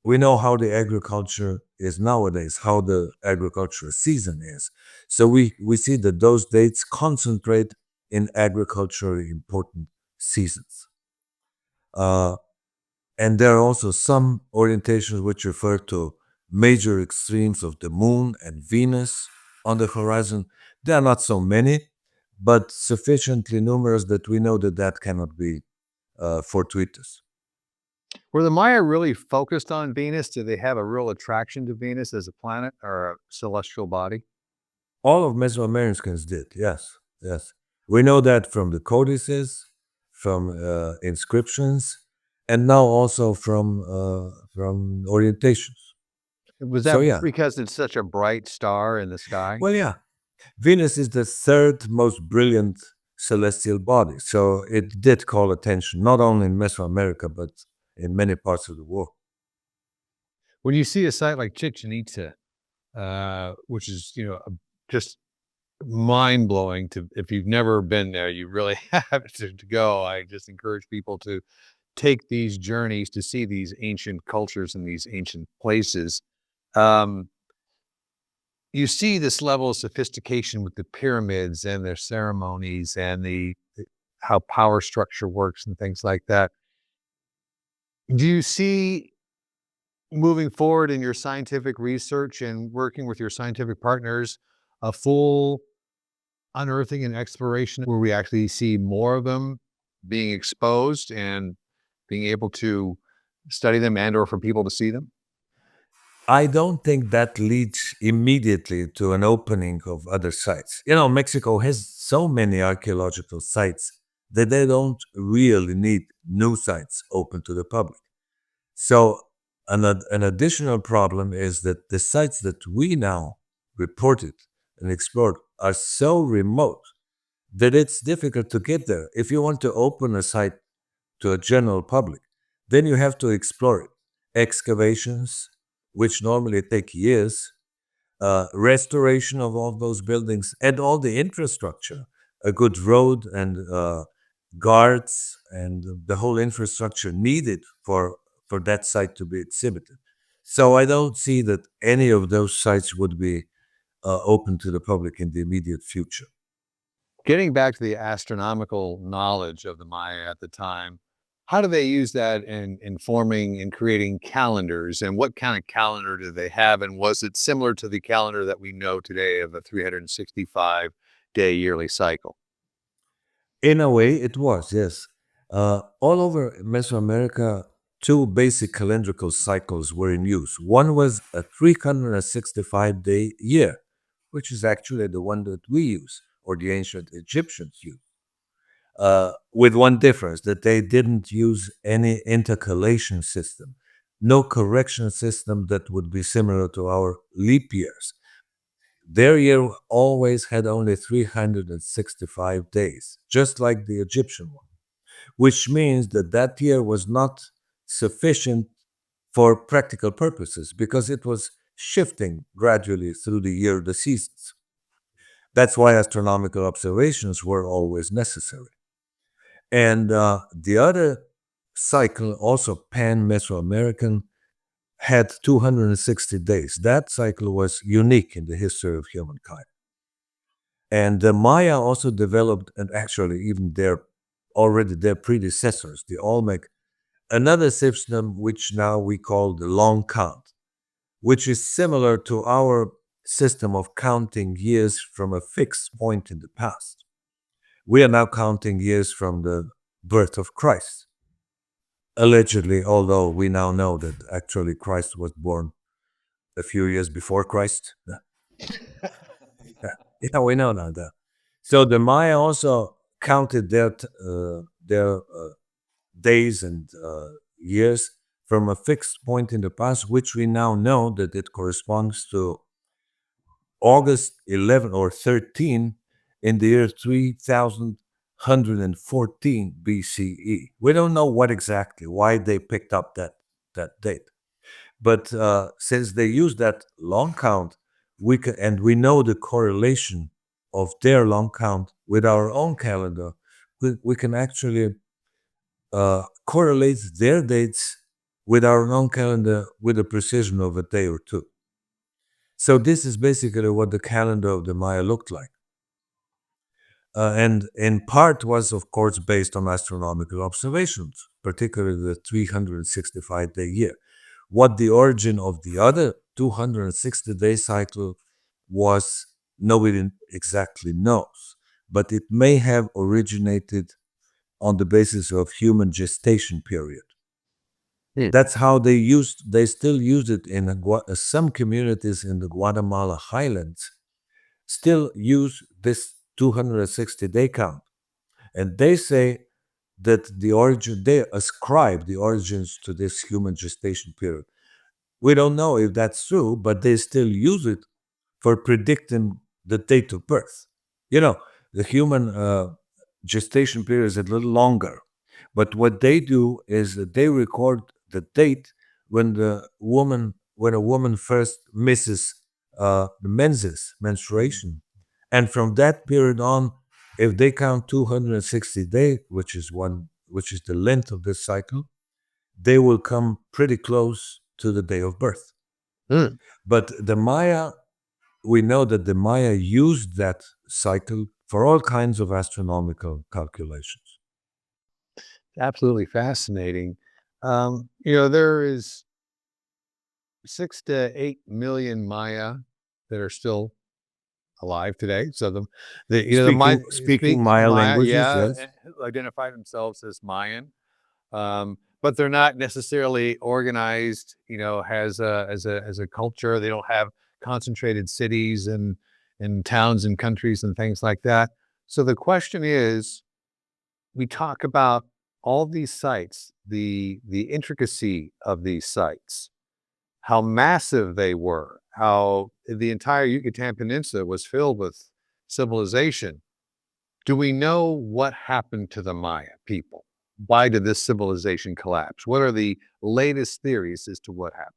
we know how the agriculture is nowadays, how the agricultural season is. So we see that those dates concentrate in agriculturally important seasons. Uh, and there are also some orientations which refer to major extremes of the moon and Venus on the horizon. There are not so many, but sufficiently numerous that we know that that cannot be fortuitous. Were the Maya really focused on Venus? Did they have a real attraction to Venus as a planet or a celestial body? All of Mesoamericans did, yes, yes. We know that from the codices, from inscriptions, and now also from orientations. Was So that yeah, because it's such a bright star in the sky? well, yeah. Venus is the third most brilliant celestial body, so it did call attention not only in Mesoamerica but in many parts of the world. When you see a site like Chichen Itza, which is, just mind blowing to if you've never been there, you really have to go. I just encourage people to take these journeys to see these ancient cultures and these ancient places. Um, you see this level of sophistication with the pyramids and their ceremonies and how power structure works and things like that. Do you see moving forward in your scientific research and working with your scientific partners a full unearthing and exploration where we actually see more of them being exposed and being able to study them and or for people to see them? I don't think that leads immediately to an opening of other sites. You know, Mexico has so many archaeological sites that they don't really need new sites open to the public. So, an additional problem is that the sites that we now reported and explored are so remote that it's difficult to get there. If you want to open a site to a general public, then you have to explore it. Excavations, which normally take years, restoration of all those buildings and all the infrastructure, a good road and guards and the whole infrastructure needed for that site to be exhibited. So I don't see that any of those sites would be open to the public in the immediate future. Getting back to the astronomical knowledge of the Maya at the time, how do they use that in informing and creating calendars? And what kind of calendar do they have? And was it similar to the calendar that we know today of a 365-day yearly cycle? In a way, it was, yes. All over Mesoamerica, two basic calendrical cycles were in use. One was a 365-day year, which is actually the one that we use, or the ancient Egyptians used, with one difference that they didn't use any intercalation system, no correction system that would be similar to our leap years. Their year always had only 365 days, just like the Egyptian one, which means that that year was not sufficient for practical purposes because it was shifting gradually through the year, the seasons. That's why astronomical observations were always necessary. And the other cycle, also pan-Mesoamerican, had 260 days. That cycle was unique in the history of humankind. And the Maya also developed, and actually even their predecessors, the Olmec, another system which now we call the long count, which is similar to our system of counting years from a fixed point in the past. We are now counting years from the birth of Christ. Allegedly, although we now know that actually Christ was born a few years before Christ. Yeah, we know now that. So the Maya also counted their days and years from a fixed point in the past, which we now know that it corresponds to August 11 or 13 in the year 3114 BCE. We don't know what exactly, why they picked up that date. But since they use that long count, and we know the correlation of their long count with our own calendar, we can actually correlate their dates with our own calendar with a precision of a day or two. So this is basically what the calendar of the Maya looked like. And in part was, of course, based on astronomical observations, particularly the 365-day year. What the origin of the other 260-day cycle was, nobody exactly knows, but it may have originated on the basis of human gestation period. That's how they still use it in some communities in the Guatemala highlands, still use this 260-day count. And they say that they ascribe the origins to this human gestation period. We don't know if that's true, but they still use it for predicting the date of birth. You know, the human gestation period is a little longer, but what they do is that they record the date when a woman first misses the menstruation, and from that period on, if they count 260 days, which is the length of this cycle, they will come pretty close to the day of birth. But the Maya, we know that the Maya used that cycle for all kinds of astronomical calculations. Absolutely fascinating. There is 6 to 8 million Maya that are still alive today. So Speaking Maya languages, yes. Identify themselves as Mayan, but they're not necessarily organized, as a culture. They don't have concentrated cities and towns and countries and things like that. So the question is, we talk about all these sites, the intricacy of these sites, how massive they were, how the entire Yucatan Peninsula was filled with civilization. Do we know what happened to the Maya people? Why did this civilization collapse? What are the latest theories as to what happened?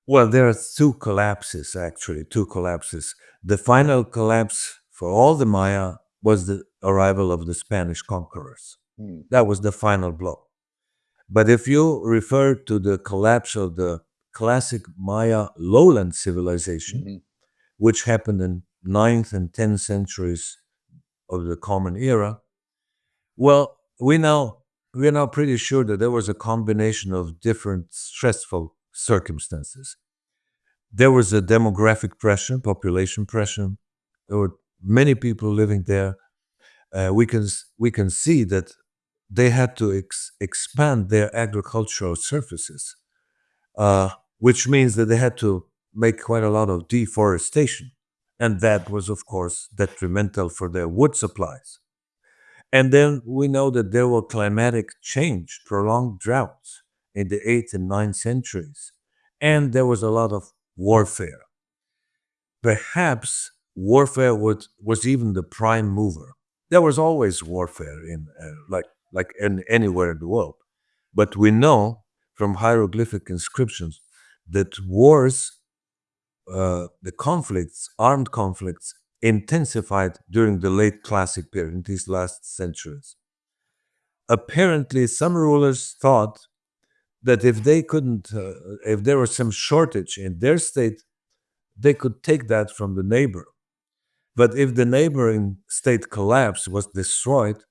Well, there are two collapses, actually, two collapses. The final collapse for all the Maya was the arrival of the Spanish conquerors. That was the final blow. But if you refer to the collapse of the classic Maya lowland civilization, which happened in 9th and 10th centuries of the Common Era, well, we're now pretty sure that there was a combination of different stressful circumstances. There was a demographic pressure, population pressure. There were many people living there. We can see that they had to expand their agricultural surfaces, which means that they had to make quite a lot of deforestation. And that was, of course, detrimental for their wood supplies. And then we know that there were climatic change, prolonged droughts in the 8th and 9th centuries. And there was a lot of warfare. Perhaps warfare was even the prime mover. There was always warfare in anywhere in the world. But we know from hieroglyphic inscriptions that wars, the conflicts, armed conflicts, intensified during the late classic period, in these last centuries. Apparently, some rulers thought that if there was some shortage in their state, they could take that from the neighbor. But if the neighboring state collapsed, was destroyed,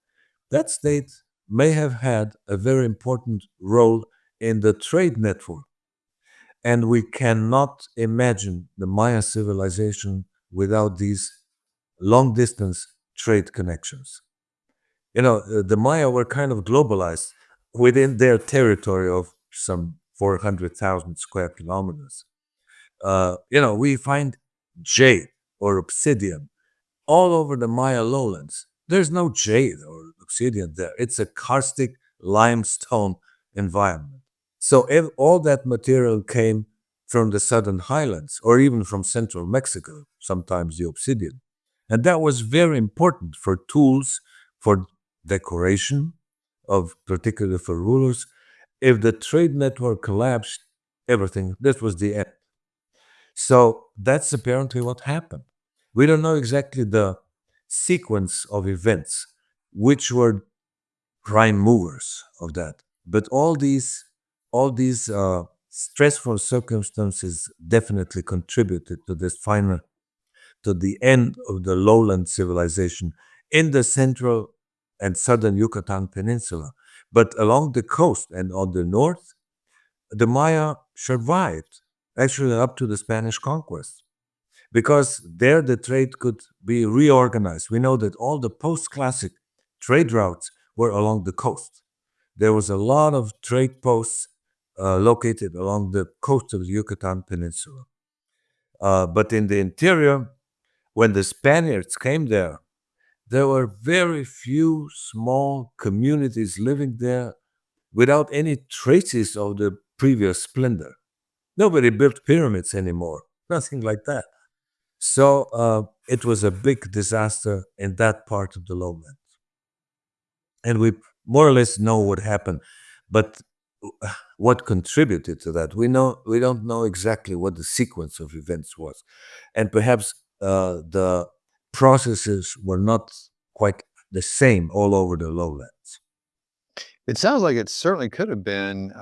that state may have had a very important role in the trade network. And we cannot imagine the Maya civilization without these long distance trade connections. The Maya were kind of globalized within their territory of some 400,000 square kilometers. We find jade or obsidian all over the Maya lowlands. There's no jade or obsidian there. It's a karstic limestone environment. So if all that material came from the southern highlands or even from central Mexico, sometimes the obsidian. And that was very important for tools, for decoration, particularly for rulers. If the trade network collapsed, this was the end. So that's apparently what happened. We don't know exactly the sequence of events, which were prime movers of that. But all these stressful circumstances definitely contributed to to the end of the lowland civilization in the central and southern Yucatan Peninsula. But along the coast and on the north, the Maya survived, actually up to the Spanish conquest, because there the trade could be reorganized. We know that all the post-classic trade routes were along the coast. There was a lot of trade posts located along the coast of the Yucatan Peninsula. But in the interior, when the Spaniards came there were very few small communities living there without any traces of the previous splendor. Nobody built pyramids anymore, nothing like that. So it was a big disaster in that part of the lowlands. And we more or less know what happened. But what contributed to that? We don't know exactly what the sequence of events was. And perhaps the processes were not quite the same all over the lowlands. It sounds like it certainly could have been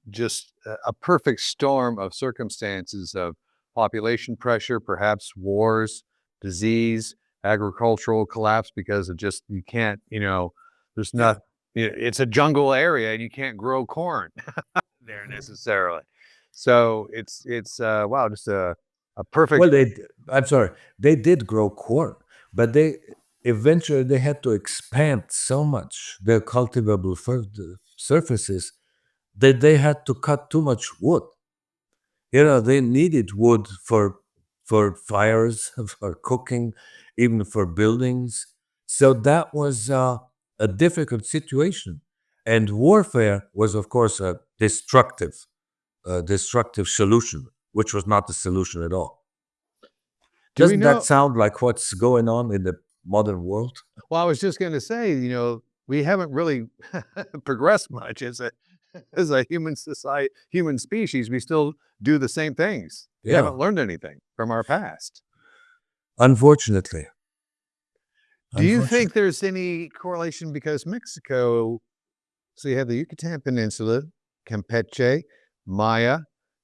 just a perfect storm of circumstances of population pressure, perhaps wars, disease, agricultural collapse because of just, you can't, there's not, it's a jungle area and you can't grow corn there necessarily. So it's wow, just a perfect. Well, I'm sorry, they did grow corn, but eventually they had to expand so much their cultivable surfaces that they had to cut too much wood. They needed wood for fires, for cooking, even for buildings. So that was a difficult situation, and warfare was, of course, a destructive solution, which was not the solution at all. Doesn't that sound like what's going on in the modern world? Well, I was just going to say, we haven't really progressed much as a human society, human species. We still do the same things. We haven't learned anything from our past. Unfortunately. Do you think there's any correlation, because Mexico, so you have the Yucatan Peninsula, Campeche, Maya,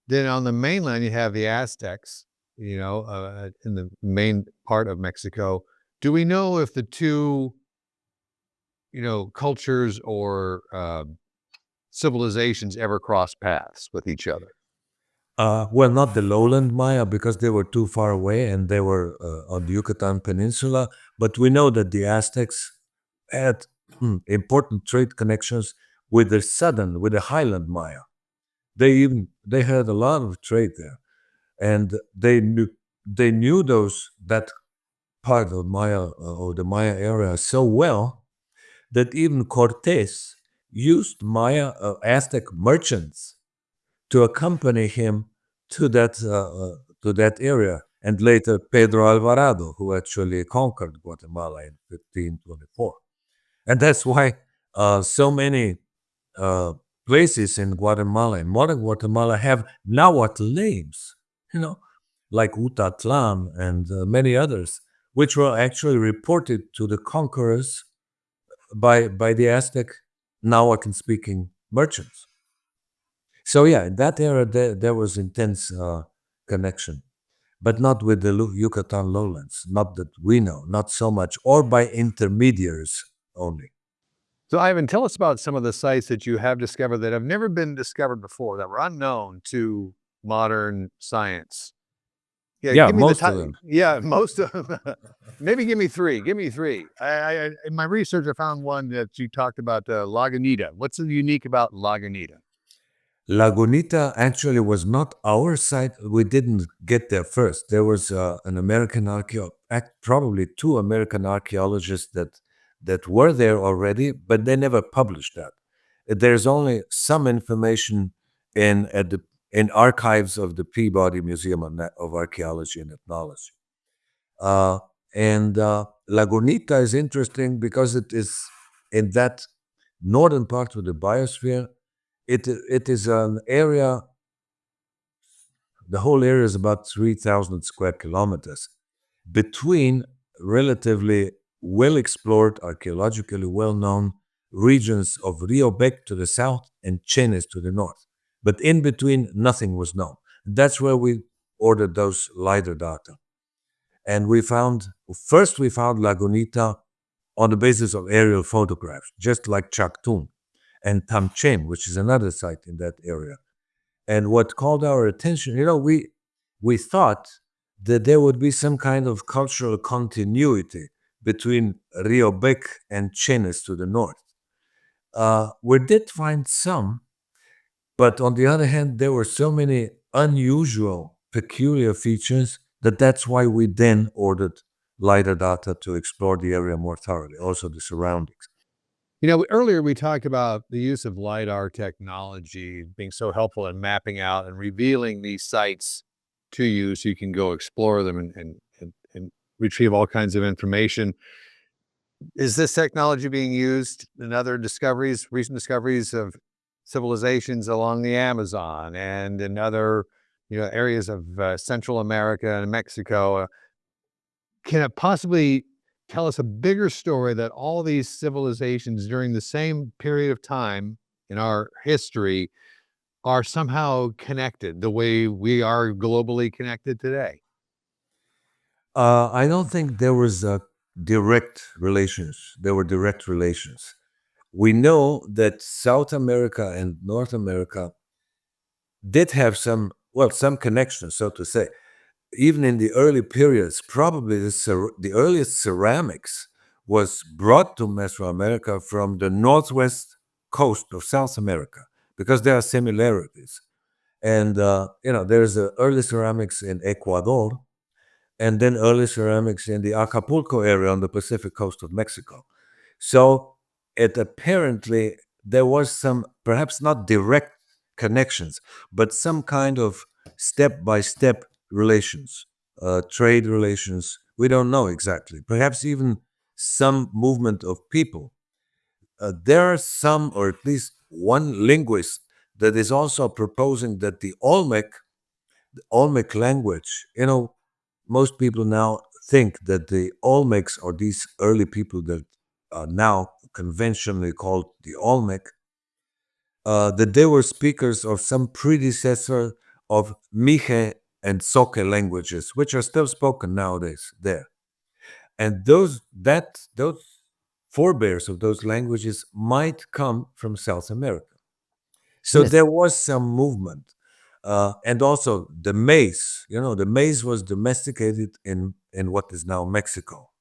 then on the mainland you have the Aztecs, in the main part of Mexico. Do we know if the two, cultures or civilizations ever crossed paths with each other? Well, not the lowland Maya, because they were too far away and they were on the Yucatan Peninsula. But we know that the Aztecs had important trade connections with the highland Maya. They had a lot of trade there, and they knew that part of Maya or the Maya area so well that even Cortés used Aztec merchants to accompany him to that area, and later Pedro Alvarado, who actually conquered Guatemala in 1524. And that's why so many places in Guatemala, in modern Guatemala, have Nahuatl names, like Utatlan and many others, which were actually reported to the conquerors by the Aztec Nahuatl-speaking merchants. So yeah, in that era, there was intense connection, but not with the Yucatan lowlands, not that we know, not so much, or by intermediaries only. So, Ivan, tell us about some of the sites that you have discovered that have never been discovered before, that were unknown to modern science. Yeah, Yeah, give me the most of top. them. Yeah, most of them. Maybe give me three. Give me three. In my research, I found one that you talked about, Lagunita. What's so unique about Lagunita? Lagunita actually was not our site. We didn't get there first. There was an American probably two American archaeologists that were there already, but they never published that. There's only some information in archives of the Peabody Museum of Archaeology and Ethnology. Uh, and Lagunita is interesting because it is in that northern part of the biosphere. It is an area. The whole area is about 3,000 square kilometers between relatively well explored, archaeologically well known regions of Rio Bec to the south and Chenes to the north. But in between, nothing was known. That's where we ordered those LiDAR data. And we found Lagunita on the basis of aerial photographs, just like Chaktung and Tamchen, which is another site in that area. And what called our attention, we thought that there would be some kind of cultural continuity between Rio Bec and Chenes to the north. We did find some, but on the other hand, there were so many unusual, peculiar features that's why we then ordered LiDAR data to explore the area more thoroughly, also the surroundings. Earlier we talked about the use of LiDAR technology being so helpful in mapping out and revealing these sites to you so you can go explore them and retrieve all kinds of information. Is this technology being used in other discoveries, recent discoveries of civilizations along the Amazon and in other, areas of Central America and Mexico? Can it possibly tell us a bigger story that all these civilizations during the same period of time in our history are somehow connected the way we are globally connected today? I don't think there was direct relations. There were direct relations. We know that South America and North America did have some connections, so to say. Even in the early periods, probably the earliest ceramics was brought to Mesoamerica from the northwest coast of South America because there are similarities. And there's early ceramics in Ecuador, and then early ceramics in the Acapulco area on the Pacific coast of Mexico. So it apparently there was some, perhaps not direct connections, but some kind of step-by-step relations, trade relations. We don't know exactly. Perhaps even some movement of people. There are some, or at least one linguist that is also proposing that the Olmec language, most people now think that the Olmecs are these early people that are now conventionally called the Olmec, that they were speakers of some predecessor of Mije and Soque languages, which are still spoken nowadays there. And those forebears of those languages might come from South America. So Yes. there was some movement. And also the maize, the maize was domesticated in what is now Mexico.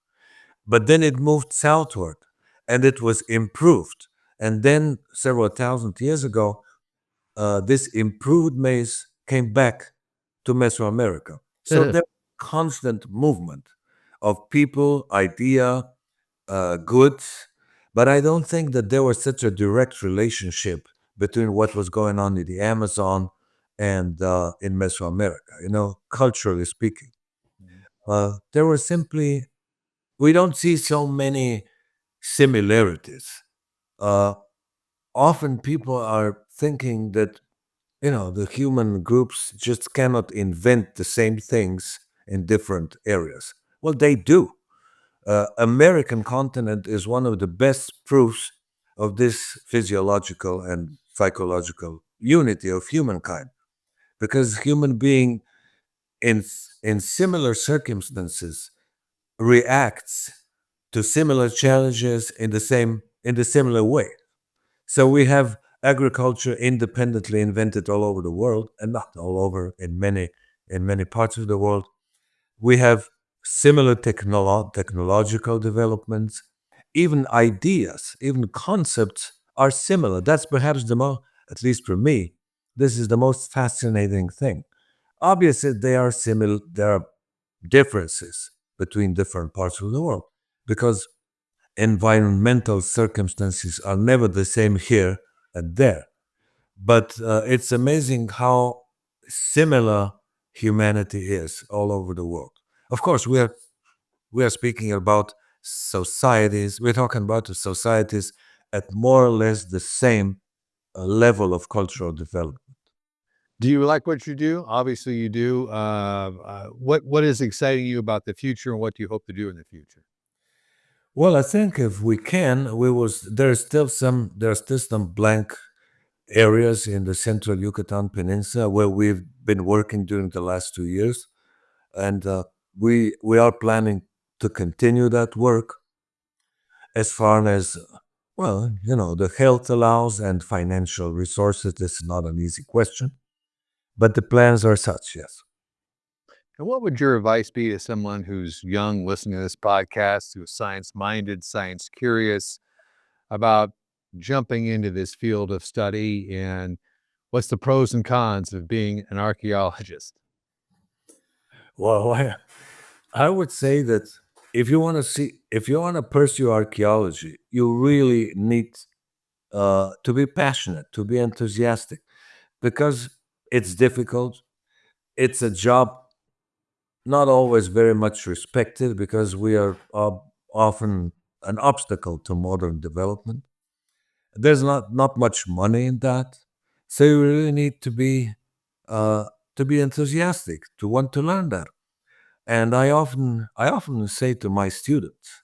But then it moved southward and it was improved. And then several thousand years ago, this improved maize came back to Mesoamerica. So there was constant movement of people, idea, goods, but I don't think that there was such a direct relationship between what was going on in the Amazon and in Mesoamerica, culturally speaking. There were simply, we don't see so many similarities. Often people are thinking that, the human groups just cannot invent the same things in different areas. Well, they do. American continent is one of the best proofs of this physiological and psychological unity of humankind, because human being in similar circumstances reacts to similar challenges in the same in the similar way. So we have agriculture independently invented all over the world, and not all over, in many parts of the world. We have similar technological developments, even ideas, even concepts are similar. That's perhaps at least for me, this is the most fascinating thing. Obviously, there are differences between different parts of the world because environmental circumstances are never the same here and there. But it's amazing how similar humanity is all over the world. Of course, we are speaking about societies. We're talking about the societies at more or less the same level of cultural development. Do you like what you do? Obviously, you do. What is exciting you about the future, and what do you hope to do in the future? Well, I think if we can, we will. There are still some blank areas in the central Yucatan Peninsula where we've been working during the last 2 years, and we are planning to continue that work as far as, well, the health allows and financial resources. This is not an easy question, but the plans are such, yes. And what would your advice be to someone who's young, listening to this podcast, who's science-minded, science-curious, about jumping into this field of study, and what's the pros and cons of being an archaeologist? Well, I would say that if you want to pursue archaeology, you really need to be passionate, to be enthusiastic, because it's difficult. It's a job not always very much respected because we are often an obstacle to modern development. There's not much money in that, so you really need to be enthusiastic, to want to learn that. And I often say to my students,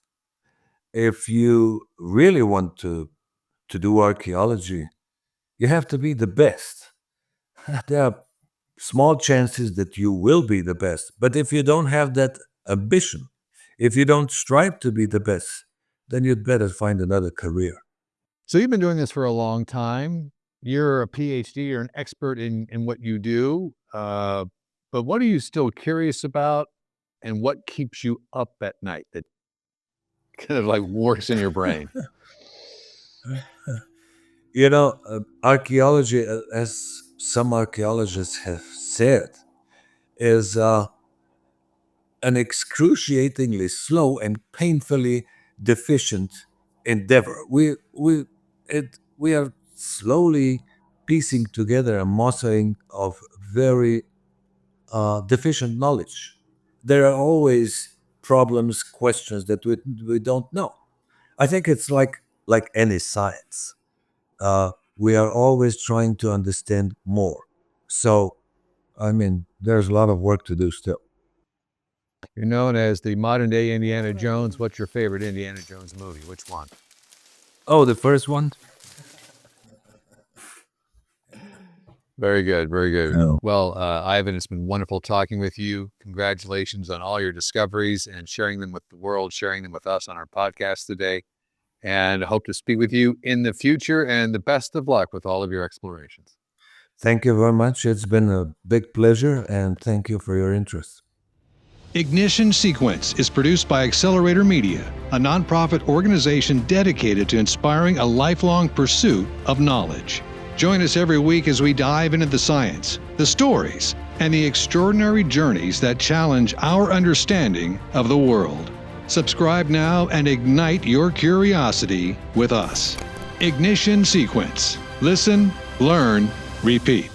if you really want to do archaeology, you have to be the best. There are small chances that you will be the best, but if you don't have that ambition, if you don't strive to be the best, then you'd better find another career. So you've been doing this for a long time. You're a PhD, you're an expert in what you do. But what are you still curious about, and what keeps you up at night that kind of like works in your brain? Archaeology, as some archaeologists have said, is an excruciatingly slow and painfully deficient endeavor. We are slowly piecing together a mosaic of very deficient knowledge. There are always problems, questions that we don't know. I think it's like any science. We are always trying to understand more. So, I mean, there's a lot of work to do still. You're known as the modern day Indiana Jones. What's your favorite Indiana Jones movie? Which one? Oh, the first one? Very good. Very good. Oh. Well, Ivan, it's been wonderful talking with you. Congratulations on all your discoveries and sharing them with the world, sharing them with us on our podcast today. And I hope to speak with you in the future, and the best of luck with all of your explorations. Thank you very much. It's been a big pleasure, and thank you for your interest. Ignition Sequence is produced by Accelerator Media, a nonprofit organization dedicated to inspiring a lifelong pursuit of knowledge. Join us every week as we dive into the science, the stories, and the extraordinary journeys that challenge our understanding of the world. Subscribe now and ignite your curiosity with us. Ignition Sequence. Listen, learn, repeat.